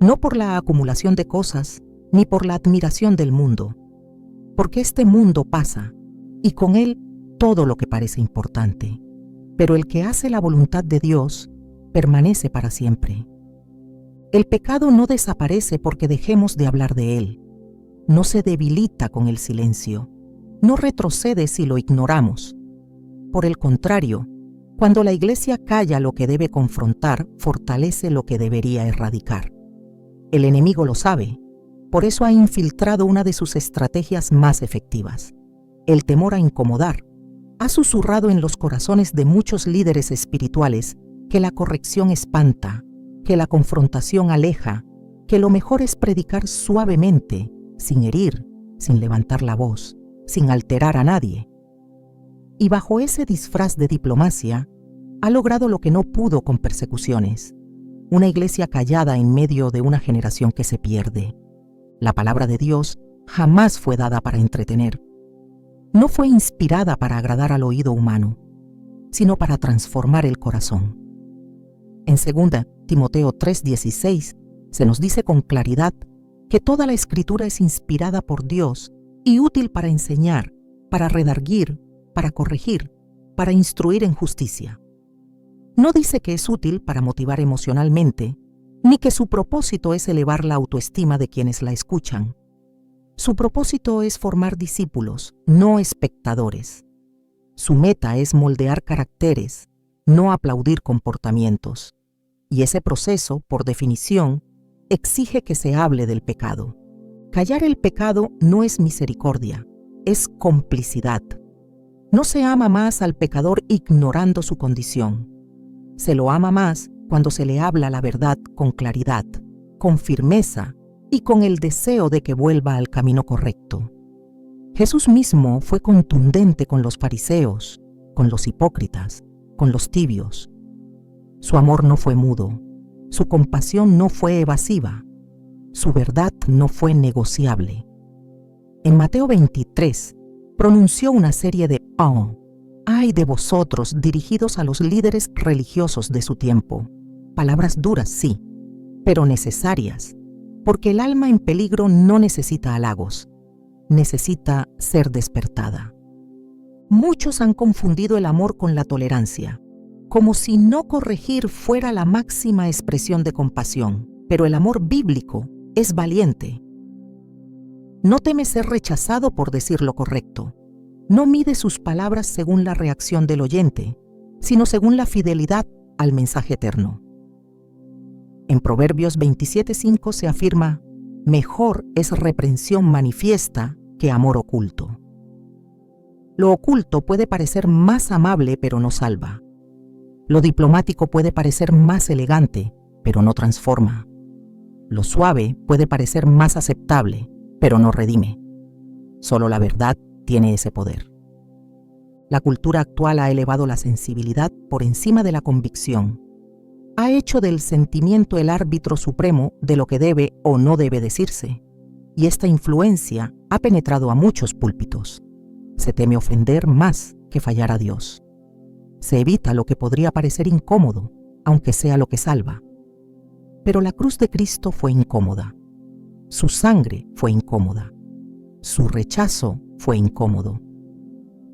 No por la acumulación de cosas, ni por la admiración del mundo, porque este mundo pasa, y con él todo lo que parece importante. Pero el que hace la voluntad de Dios permanece para siempre. El pecado no desaparece porque dejemos de hablar de él. No se debilita con el silencio. No retrocede si lo ignoramos. Por el contrario, cuando la Iglesia calla lo que debe confrontar, fortalece lo que debería erradicar. El enemigo lo sabe, por eso ha infiltrado una de sus estrategias más efectivas: el temor a incomodar. Ha susurrado en los corazones de muchos líderes espirituales que la corrección espanta, que la confrontación aleja, que lo mejor es predicar suavemente, sin herir, sin levantar la voz, sin alterar a nadie. Y bajo ese disfraz de diplomacia, ha logrado lo que no pudo con persecuciones: una iglesia callada en medio de una generación que se pierde. La palabra de Dios jamás fue dada para entretener. No fue inspirada para agradar al oído humano, sino para transformar el corazón. En 2 Timoteo 3:16 se nos dice con claridad que toda la Escritura es inspirada por Dios y útil para enseñar, para redarguir, para corregir, para instruir en justicia. No dice que es útil para motivar emocionalmente, ni que su propósito es elevar la autoestima de quienes la escuchan. Su propósito es formar discípulos, no espectadores. Su meta es moldear caracteres, no aplaudir comportamientos. Y ese proceso, por definición, exige que se hable del pecado. Callar el pecado no es misericordia, es complicidad. No se ama más al pecador ignorando su condición. Se lo ama más cuando se le habla la verdad con claridad, con firmeza y con el deseo de que vuelva al camino correcto. Jesús mismo fue contundente con los fariseos, con los hipócritas, con los tibios. Su amor no fue mudo, su compasión no fue evasiva, su verdad no fue negociable. En Mateo 23 pronunció una serie de «Oh, ay de vosotros» dirigidos a los líderes religiosos de su tiempo. Palabras duras, sí, pero necesarias, porque el alma en peligro no necesita halagos, necesita ser despertada. Muchos han confundido el amor con la tolerancia, como si no corregir fuera la máxima expresión de compasión, pero el amor bíblico es valiente. No teme ser rechazado por decir lo correcto. No mide sus palabras según la reacción del oyente, sino según la fidelidad al mensaje eterno. En Proverbios 27:5 se afirma: mejor es reprensión manifiesta que amor oculto. Lo oculto puede parecer más amable, pero no salva. Lo diplomático puede parecer más elegante, pero no transforma. Lo suave puede parecer más aceptable, pero no redime. Solo la verdad tiene ese poder. La cultura actual ha elevado la sensibilidad por encima de la convicción. Ha hecho del sentimiento el árbitro supremo de lo que debe o no debe decirse. Y esta influencia ha penetrado a muchos púlpitos. Se teme ofender más que fallar a Dios. Se evita lo que podría parecer incómodo, aunque sea lo que salva. Pero la cruz de Cristo fue incómoda. Su sangre fue incómoda. Su rechazo fue incómodo.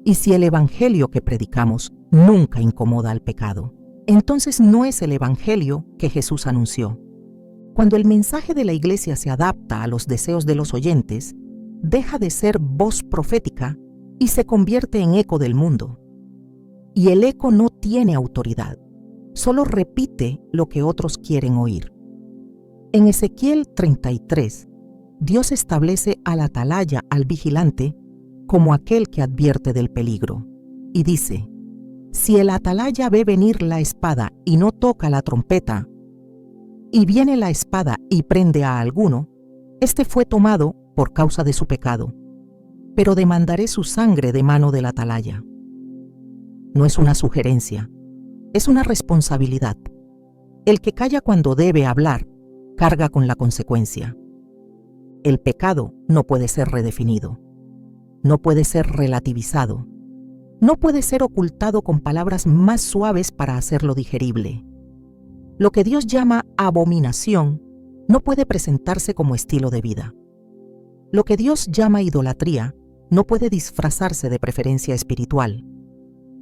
Y si el evangelio que predicamos nunca incomoda al pecado, entonces no es el evangelio que Jesús anunció. Cuando el mensaje de la iglesia se adapta a los deseos de los oyentes, deja de ser voz profética y se convierte en eco del mundo. Y el eco no tiene autoridad, solo repite lo que otros quieren oír. En Ezequiel 33, Dios establece al atalaya, al vigilante, como aquel que advierte del peligro, y dice: si el atalaya ve venir la espada y no toca la trompeta, y viene la espada y prende a alguno, este fue tomado por causa de su pecado, pero demandaré su sangre de mano del atalaya. No es una sugerencia, es una responsabilidad. El que calla cuando debe hablar, carga con la consecuencia. El pecado no puede ser redefinido, no puede ser relativizado, no puede ser ocultado con palabras más suaves para hacerlo digerible. Lo que Dios llama abominación no puede presentarse como estilo de vida. Lo que Dios llama idolatría no puede disfrazarse de preferencia espiritual.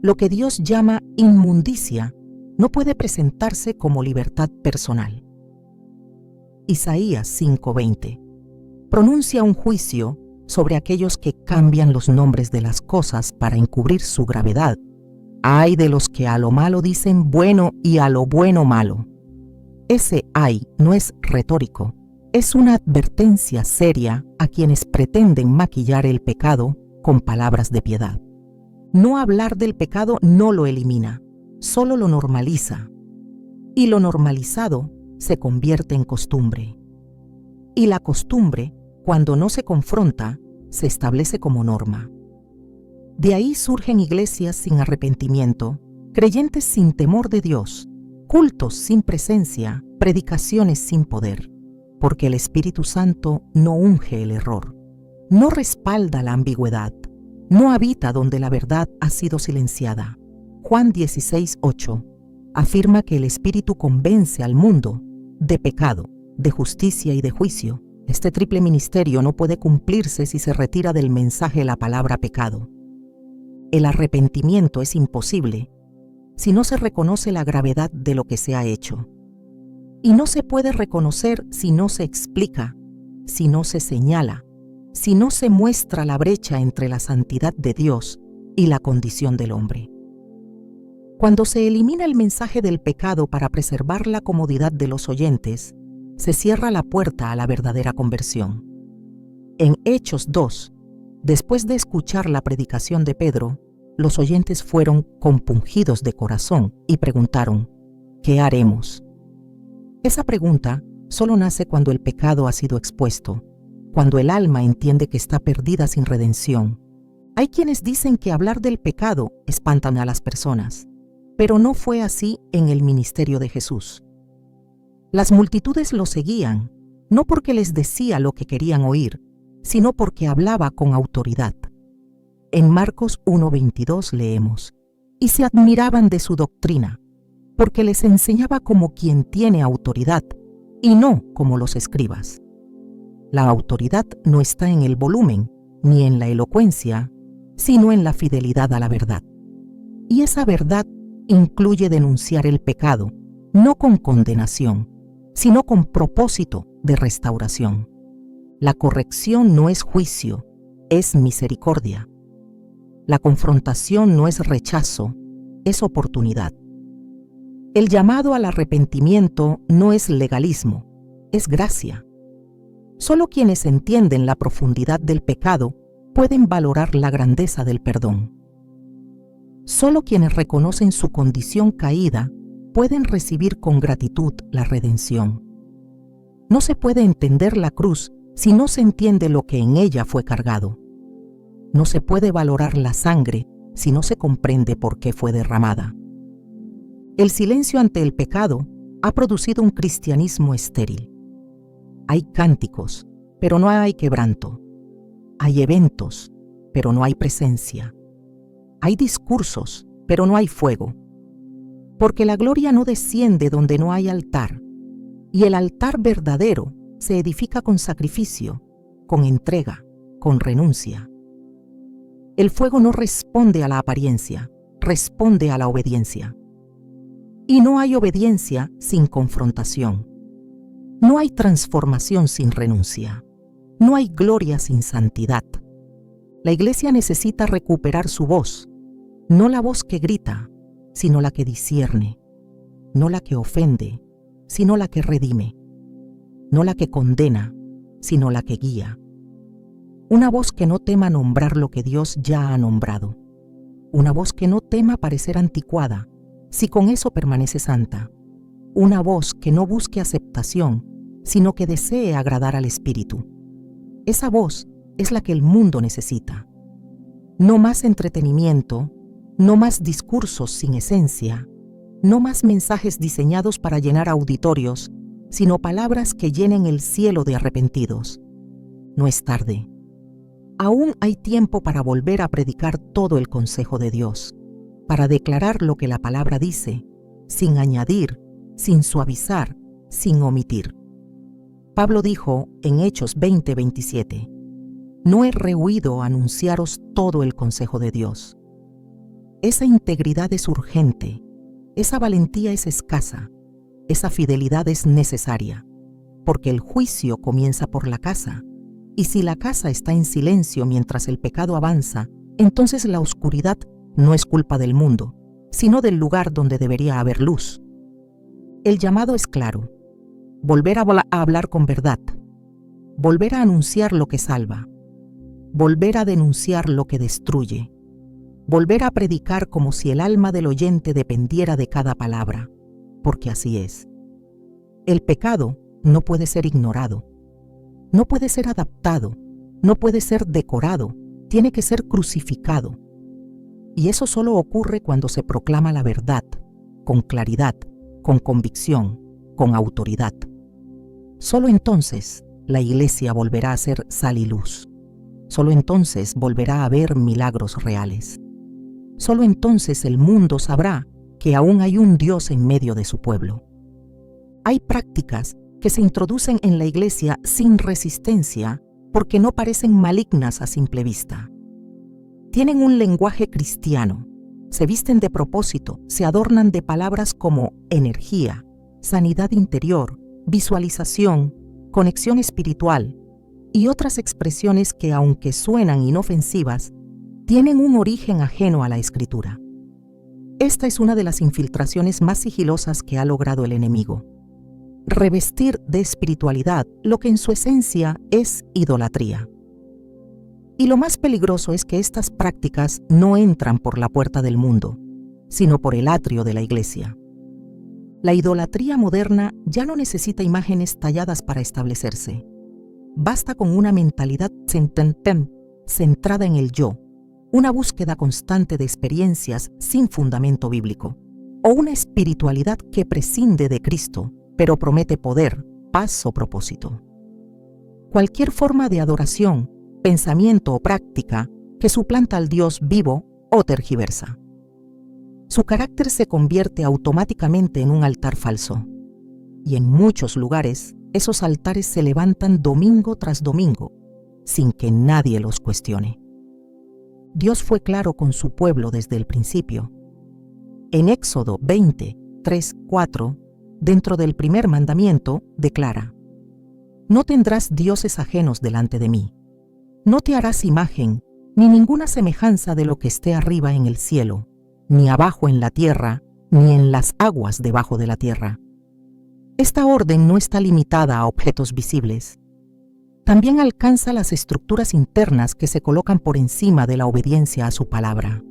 Lo que Dios llama inmundicia no puede presentarse como libertad personal. Isaías 5:20 pronuncia un juicio sobre aquellos que cambian los nombres de las cosas para encubrir su gravedad. Ay de los que a lo malo dicen bueno y a lo bueno malo. Ese ay no es retórico, es una advertencia seria a quienes pretenden maquillar el pecado con palabras de piedad. No hablar del pecado no lo elimina, solo lo normaliza. Y lo normalizado se convierte en costumbre. Y la costumbre, cuando no se confronta, se establece como norma. De ahí surgen iglesias sin arrepentimiento, creyentes sin temor de Dios, cultos sin presencia, predicaciones sin poder, porque el Espíritu Santo no unge el error, no respalda la ambigüedad, no habita donde la verdad ha sido silenciada. Juan 16:8 afirma que el Espíritu convence al mundo de pecado, de justicia y de juicio. Este triple ministerio no puede cumplirse si se retira del mensaje la palabra pecado. El arrepentimiento es imposible si no se reconoce la gravedad de lo que se ha hecho. Y no se puede reconocer si no se explica, si no se señala, si no se muestra la brecha entre la santidad de Dios y la condición del hombre. Cuando se elimina el mensaje del pecado para preservar la comodidad de los oyentes, se cierra la puerta a la verdadera conversión. En Hechos 2, después de escuchar la predicación de Pedro, los oyentes fueron compungidos de corazón y preguntaron: ¿qué haremos? Esa pregunta solo nace cuando el pecado ha sido expuesto, cuando el alma entiende que está perdida sin redención. Hay quienes dicen que hablar del pecado espantan a las personas, pero no fue así en el ministerio de Jesús. Las multitudes lo seguían, no porque les decía lo que querían oír, sino porque hablaba con autoridad. En Marcos 1:22 leemos: y se admiraban de su doctrina, porque les enseñaba como quien tiene autoridad, y no como los escribas. La autoridad no está en el volumen, ni en la elocuencia, sino en la fidelidad a la verdad. Y esa verdad incluye denunciar el pecado, no con condenación, sino con propósito de restauración. La corrección no es juicio, es misericordia. La confrontación no es rechazo, es oportunidad. El llamado al arrepentimiento no es legalismo, es gracia. Solo quienes entienden la profundidad del pecado pueden valorar la grandeza del perdón. Solo quienes reconocen su condición caída pueden recibir con gratitud la redención. No se puede entender la cruz si no se entiende lo que en ella fue cargado. No se puede valorar la sangre si no se comprende por qué fue derramada. El silencio ante el pecado ha producido un cristianismo estéril. Hay cánticos, pero no hay quebranto. Hay eventos, pero no hay presencia. Hay discursos, pero no hay fuego. Porque la gloria no desciende donde no hay altar, y el altar verdadero se edifica con sacrificio, con entrega, con renuncia. El fuego no responde a la apariencia, responde a la obediencia. Y no hay obediencia sin confrontación. No hay transformación sin renuncia. No hay gloria sin santidad. La iglesia necesita recuperar su voz, no la voz que grita, sino la que discierne, no la que ofende, sino la que redime, no la que condena, sino la que guía. Una voz que no tema nombrar lo que Dios ya ha nombrado. Una voz que no tema parecer anticuada, si con eso permanece santa. Una voz que no busque aceptación, sino que desee agradar al Espíritu. Esa voz es la que el mundo necesita. No más entretenimiento, no más discursos sin esencia, no más mensajes diseñados para llenar auditorios, sino palabras que llenen el cielo de arrepentidos. No es tarde. Aún hay tiempo para volver a predicar todo el consejo de Dios, para declarar lo que la palabra dice, sin añadir, sin suavizar, sin omitir. Pablo dijo en Hechos 20:27, no he rehuido anunciaros todo el consejo de Dios. Esa integridad es urgente, esa valentía es escasa, esa fidelidad es necesaria, porque el juicio comienza por la casa, y si la casa está en silencio mientras el pecado avanza, entonces la oscuridad no es culpa del mundo, sino del lugar donde debería haber luz. El llamado es claro: volver a hablar con verdad, volver a anunciar lo que salva, volver a denunciar lo que destruye, volver a predicar como si el alma del oyente dependiera de cada palabra, porque así es. El pecado no puede ser ignorado, no puede ser adaptado, no puede ser decorado, tiene que ser crucificado. Y eso solo ocurre cuando se proclama la verdad, con claridad, con convicción, con autoridad. Solo entonces la iglesia volverá a ser sal y luz. Solo entonces volverá a haber milagros reales. Solo entonces el mundo sabrá que aún hay un Dios en medio de su pueblo. Hay prácticas que se introducen en la iglesia sin resistencia porque no parecen malignas a simple vista. Tienen un lenguaje cristiano, Se visten de propósito, se adornan de palabras como energía, sanidad interior, visualización, conexión espiritual y otras expresiones que, aunque suenan inofensivas, tienen un origen ajeno a la Escritura. Esta es una de las infiltraciones más sigilosas que ha logrado el enemigo: revestir de espiritualidad lo que en su esencia es idolatría. Y lo más peligroso es que estas prácticas no entran por la puerta del mundo, sino por el atrio de la iglesia. La idolatría moderna ya no necesita imágenes talladas para establecerse. Basta con una mentalidad centrada en el yo, una búsqueda constante de experiencias sin fundamento bíblico, o una espiritualidad que prescinde de Cristo, pero promete poder, paz o propósito. Cualquier forma de adoración, pensamiento o práctica que suplanta al Dios vivo o tergiversa. Su carácter se convierte automáticamente en un altar falso. Y en muchos lugares, esos altares se levantan domingo tras domingo, sin que nadie los cuestione. Dios fue claro con su pueblo desde el principio. En Éxodo 20, 3, 4, dentro del primer mandamiento, declara: No tendrás dioses ajenos delante de mí. No te harás imagen, ni ninguna semejanza de lo que esté arriba en el cielo, ni abajo en la tierra, ni en las aguas debajo de la tierra. Esta orden no está limitada a objetos visibles. También alcanza las estructuras internas que se colocan por encima de la obediencia a su palabra.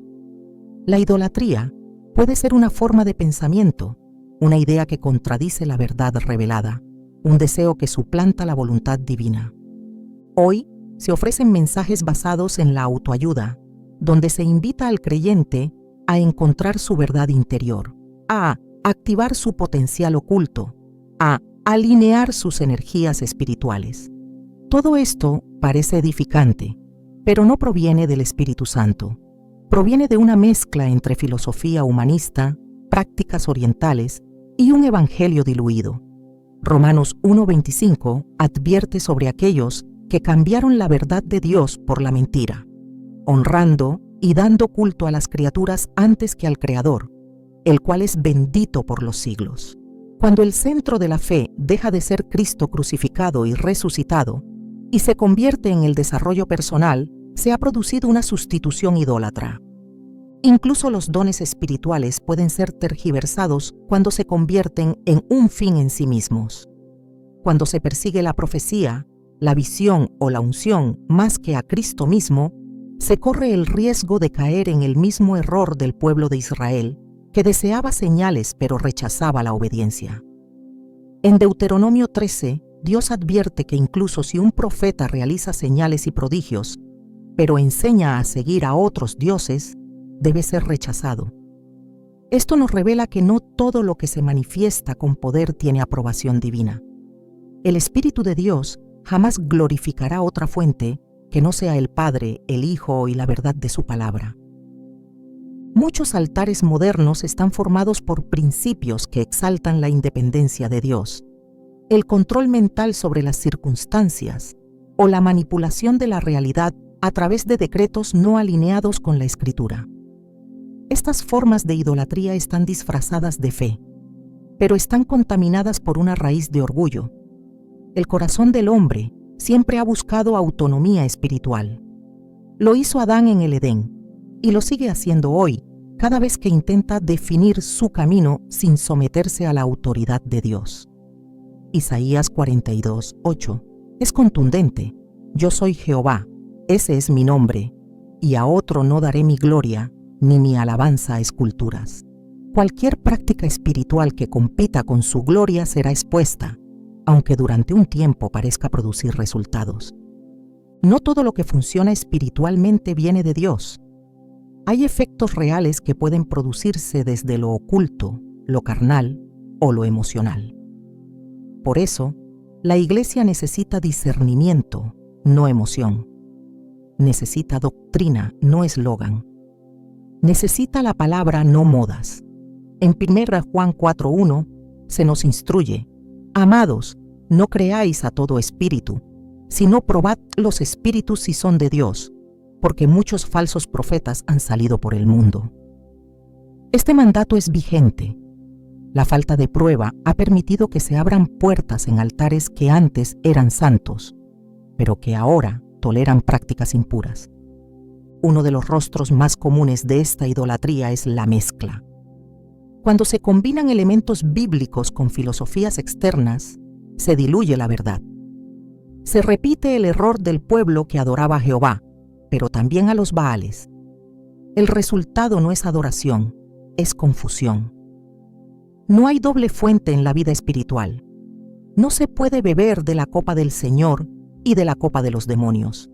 La idolatría puede ser una forma de pensamiento, una idea que contradice la verdad revelada, un deseo que suplanta la voluntad divina. Hoy se ofrecen mensajes basados en la autoayuda, donde se invita al creyente a encontrar su verdad interior, a activar su potencial oculto, a alinear sus energías espirituales. Todo esto parece edificante, pero no proviene del Espíritu Santo. Proviene de una mezcla entre filosofía humanista, prácticas orientales y un evangelio diluido. Romanos 1:25 advierte sobre aquellos que cambiaron la verdad de Dios por la mentira, honrando y dando culto a las criaturas antes que al Creador, el cual es bendito por los siglos. Cuando el centro de la fe deja de ser Cristo crucificado y resucitado y se convierte en el desarrollo personal, se ha producido una sustitución idólatra. Incluso los dones espirituales pueden ser tergiversados cuando se convierten en un fin en sí mismos. Cuando se persigue la profecía, la visión o la unción más que a Cristo mismo, se corre el riesgo de caer en el mismo error del pueblo de Israel, que deseaba señales pero rechazaba la obediencia. En Deuteronomio 13, Dios advierte que incluso si un profeta realiza señales y prodigios, pero enseña a seguir a otros dioses, debe ser rechazado. Esto nos revela que no todo lo que se manifiesta con poder tiene aprobación divina. El Espíritu de Dios jamás glorificará otra fuente que no sea el Padre, el Hijo y la verdad de su palabra. Muchos altares modernos están formados por principios que exaltan la independencia de Dios, el control mental sobre las circunstancias o la manipulación de la realidad a través de decretos no alineados con la Escritura. Estas formas de idolatría están disfrazadas de fe, pero están contaminadas por una raíz de orgullo. El corazón del hombre siempre ha buscado autonomía espiritual. Lo hizo Adán en el Edén y lo sigue haciendo hoy, cada vez que intenta definir su camino sin someterse a la autoridad de Dios. Isaías 42:8 es contundente: Yo soy Jehová, ese es mi nombre, y a otro no daré mi gloria, ni mi alabanza a esculturas. Cualquier práctica espiritual que compita con su gloria será expuesta, aunque durante un tiempo parezca producir resultados. No todo lo que funciona espiritualmente viene de Dios. Hay efectos reales que pueden producirse desde lo oculto, lo carnal o lo emocional. Por eso, la Iglesia necesita discernimiento, no emoción. Necesita doctrina, no eslogan. Necesita la palabra, no modas. En 1 Juan 4:1 se nos instruye: Amados, no creáis a todo espíritu, sino probad los espíritus si son de Dios, porque muchos falsos profetas han salido por el mundo. Este mandato es vigente. La falta de prueba ha permitido que se abran puertas en altares que antes eran santos, pero que ahora toleran prácticas impuras. Uno de los rostros más comunes de esta idolatría es la mezcla. Cuando se combinan elementos bíblicos con filosofías externas, se diluye la verdad. Se repite el error del pueblo que adoraba a Jehová, pero también a los Baales. El resultado no es adoración, es confusión. No hay doble fuente en la vida espiritual. No se puede beber de la copa del Señor y de la copa de los demonios.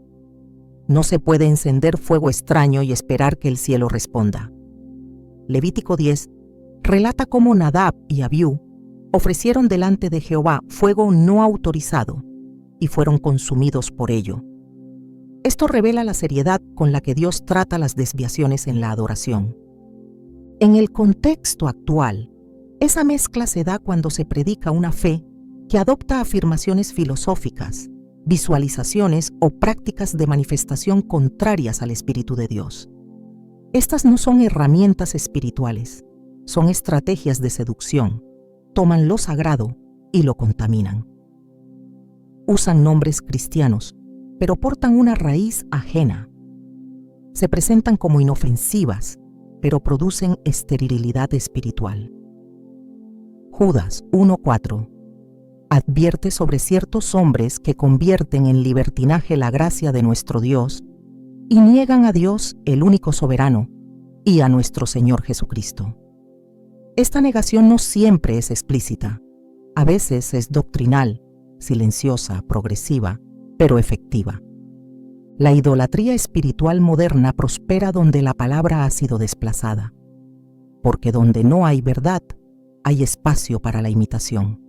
No se puede encender fuego extraño y esperar que el cielo responda. Levítico 10 relata cómo Nadab y Abiú ofrecieron delante de Jehová fuego no autorizado y fueron consumidos por ello. Esto revela la seriedad con la que Dios trata las desviaciones en la adoración. En el contexto actual, esa mezcla se da cuando se predica una fe que adopta afirmaciones filosóficas, visualizaciones o prácticas de manifestación contrarias al Espíritu de Dios. Estas no son herramientas espirituales, son estrategias de seducción. Toman lo sagrado y lo contaminan. Usan nombres cristianos, pero portan una raíz ajena. Se presentan como inofensivas, pero producen esterilidad espiritual. Judas 1:4 advierte sobre ciertos hombres que convierten en libertinaje la gracia de nuestro Dios y niegan a Dios, el único soberano, y a nuestro Señor Jesucristo. Esta negación no siempre es explícita, a veces es doctrinal, silenciosa, progresiva, pero efectiva. La idolatría espiritual moderna prospera donde la palabra ha sido desplazada, porque donde no hay verdad, hay espacio para la imitación.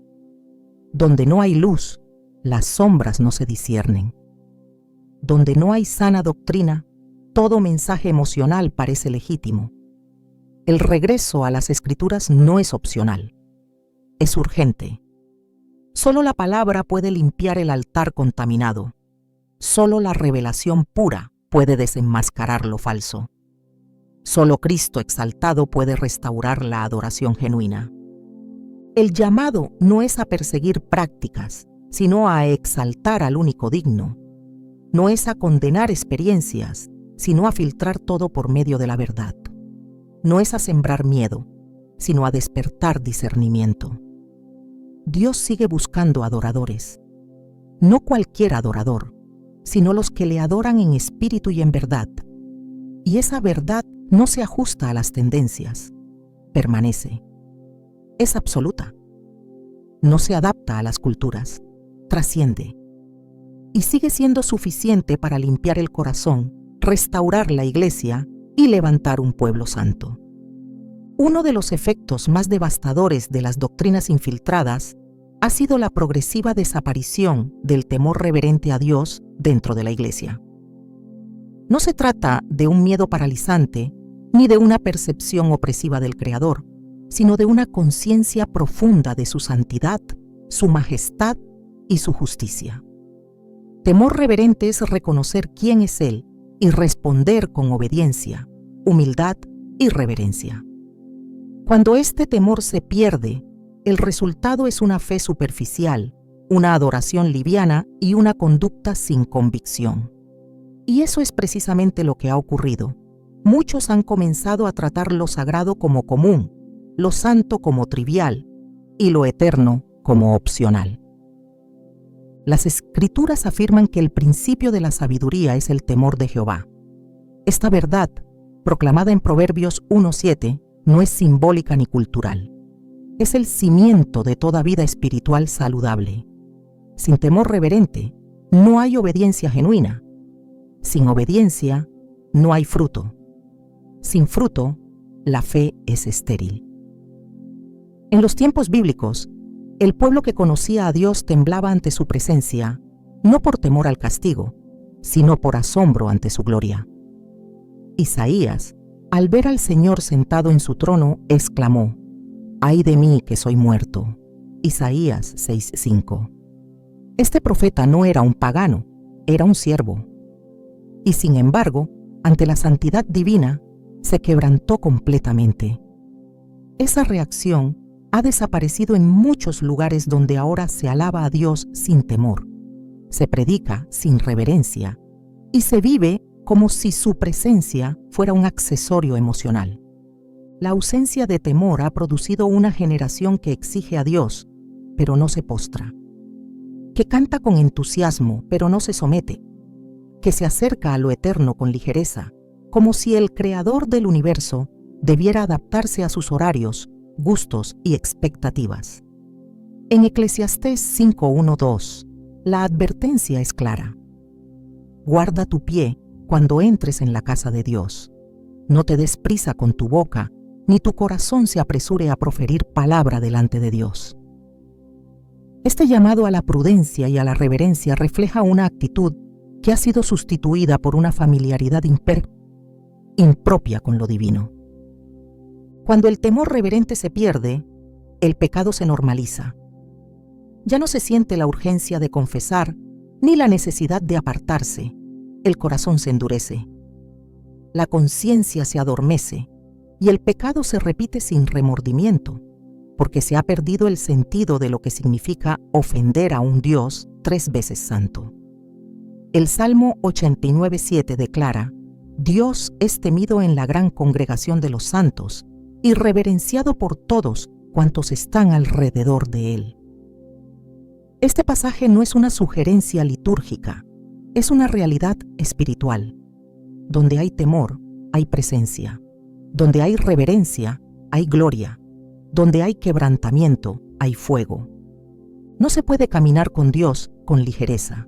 Donde no hay luz, las sombras no se disciernen. Donde no hay sana doctrina, todo mensaje emocional parece legítimo. El regreso a las Escrituras no es opcional, es urgente. Solo la palabra puede limpiar el altar contaminado. Solo la revelación pura puede desenmascarar lo falso. Solo Cristo exaltado puede restaurar la adoración genuina. El llamado no es a perseguir prácticas, sino a exaltar al único digno. No es a condenar experiencias, sino a filtrar todo por medio de la verdad. No es a sembrar miedo, sino a despertar discernimiento. Dios sigue buscando adoradores. No cualquier adorador, sino los que le adoran en espíritu y en verdad. Y esa verdad no se ajusta a las tendencias, permanece. Es absoluta. No se adapta a las culturas, trasciende. Y sigue siendo suficiente para limpiar el corazón, restaurar la iglesia y levantar un pueblo santo. Uno de los efectos más devastadores de las doctrinas infiltradas ha sido la progresiva desaparición del temor reverente a Dios dentro de la iglesia. No se trata de un miedo paralizante ni de una percepción opresiva del Creador, sino de una conciencia profunda de su santidad, su majestad y su justicia. Temor reverente es reconocer quién es Él y responder con obediencia, humildad y reverencia. Cuando este temor se pierde, el resultado es una fe superficial, una adoración liviana y una conducta sin convicción. Y eso es precisamente lo que ha ocurrido. Muchos han comenzado a tratar lo sagrado como común, lo santo como trivial y lo eterno como opcional. Las Escrituras afirman que el principio de la sabiduría es el temor de Jehová. Esta verdad, proclamada en Proverbios 1:7, no es simbólica ni cultural. Es el cimiento de toda vida espiritual saludable. Sin temor reverente, no hay obediencia genuina. Sin obediencia, no hay fruto. Sin fruto, la fe es estéril. En los tiempos bíblicos, el pueblo que conocía a Dios temblaba ante su presencia, no por temor al castigo, sino por asombro ante su gloria. Isaías, al ver al Señor sentado en su trono, exclamó: «¡Ay de mí que soy muerto!» Isaías 6:5. Este profeta no era un pagano, era un siervo. Y sin embargo, ante la santidad divina, se quebrantó completamente, Esa reacción ha desaparecido en muchos lugares donde ahora se alaba a Dios sin temor, se predica sin reverencia y se vive como si su presencia fuera un accesorio emocional. La ausencia de temor ha producido una generación que exige a Dios, pero no se postra, que canta con entusiasmo, pero no se somete, que se acerca a lo eterno con ligereza, como si el Creador del universo debiera adaptarse a sus horarios, gustos y expectativas. En Eclesiastés 5:1-2, la advertencia es clara. Guarda tu pie cuando entres en la casa de Dios. No te des prisa con tu boca, ni tu corazón se apresure a proferir palabra delante de Dios. Este llamado a la prudencia y a la reverencia refleja una actitud que ha sido sustituida por una familiaridad impropia con lo divino. Cuando el temor reverente se pierde, el pecado se normaliza. Ya no se siente la urgencia de confesar ni la necesidad de apartarse. El corazón se endurece. La conciencia se adormece y el pecado se repite sin remordimiento, porque se ha perdido el sentido de lo que significa ofender a un Dios 3 veces santo. El Salmo 89:7 declara: Dios es temido en la gran congregación de los santos y reverenciado por todos cuantos están alrededor de él. Este pasaje no es una sugerencia litúrgica, es una realidad espiritual. Donde hay temor, hay presencia. Donde hay reverencia, hay gloria. Donde hay quebrantamiento, hay fuego. No se puede caminar con Dios con ligereza.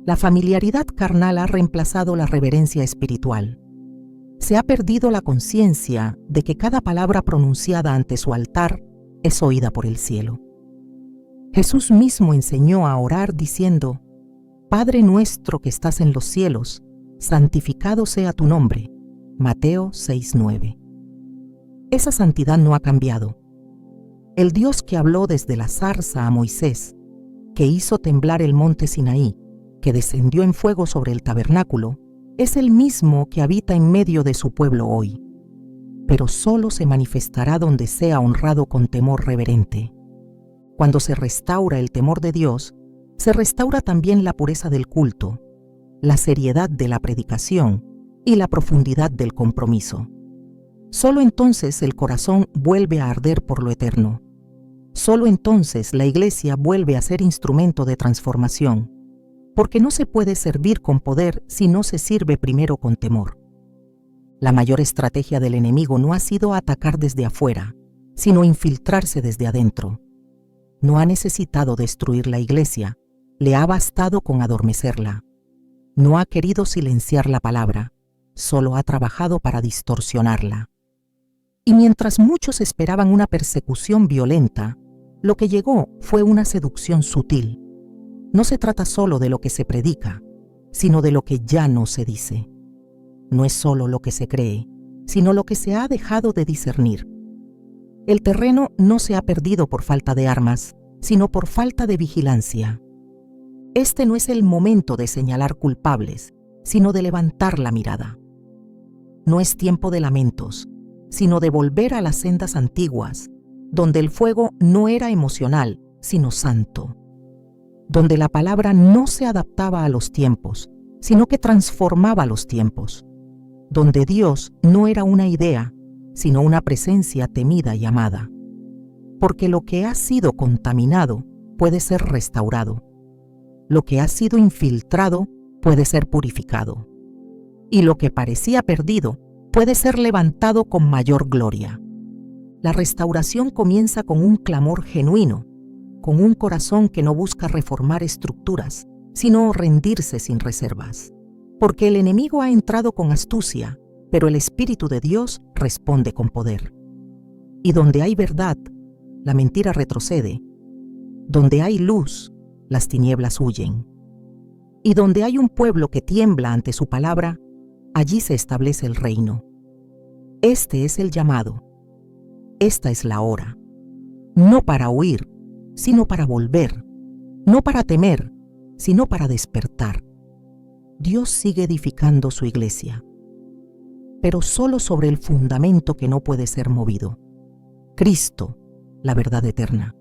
La familiaridad carnal ha reemplazado la reverencia espiritual. Se ha perdido la conciencia de que cada palabra pronunciada ante su altar es oída por el cielo. Jesús mismo enseñó a orar diciendo: Padre nuestro que estás en los cielos, santificado sea tu nombre. Mateo 6:9. Esa santidad no ha cambiado. El Dios que habló desde la zarza a Moisés, que hizo temblar el monte Sinaí, que descendió en fuego sobre el tabernáculo, es el mismo que habita en medio de su pueblo hoy, pero solo se manifestará donde sea honrado con temor reverente. Cuando se restaura el temor de Dios, se restaura también la pureza del culto, la seriedad de la predicación y la profundidad del compromiso. Solo entonces el corazón vuelve a arder por lo eterno. Solo entonces la Iglesia vuelve a ser instrumento de transformación, porque no se puede servir con poder si no se sirve primero con temor. La mayor estrategia del enemigo no ha sido atacar desde afuera, sino infiltrarse desde adentro. No ha necesitado destruir la Iglesia, le ha bastado con adormecerla. No ha querido silenciar la palabra, solo ha trabajado para distorsionarla. Y mientras muchos esperaban una persecución violenta, lo que llegó fue una seducción sutil. No se trata solo de lo que se predica, sino de lo que ya no se dice. No es solo lo que se cree, sino lo que se ha dejado de discernir. El terreno no se ha perdido por falta de armas, sino por falta de vigilancia. Este no es el momento de señalar culpables, sino de levantar la mirada. No es tiempo de lamentos, sino de volver a las sendas antiguas, donde el fuego no era emocional, sino santo. Donde la palabra no se adaptaba a los tiempos, sino que transformaba los tiempos. Donde Dios no era una idea, sino una presencia temida y amada. Porque lo que ha sido contaminado puede ser restaurado. Lo que ha sido infiltrado puede ser purificado. Y lo que parecía perdido puede ser levantado con mayor gloria. La restauración comienza con un clamor genuino, con un corazón que no busca reformar estructuras, sino rendirse sin reservas. Porque el enemigo ha entrado con astucia, pero el Espíritu de Dios responde con poder. Y donde hay verdad, la mentira retrocede. Donde hay luz, las tinieblas huyen. Y donde hay un pueblo que tiembla ante su palabra, allí se establece el reino. Este es el llamado. Esta es la hora. No para huir, sino para volver. No para temer, sino para despertar. Dios sigue edificando su iglesia, pero solo sobre el fundamento que no puede ser movido. Cristo, la verdad eterna.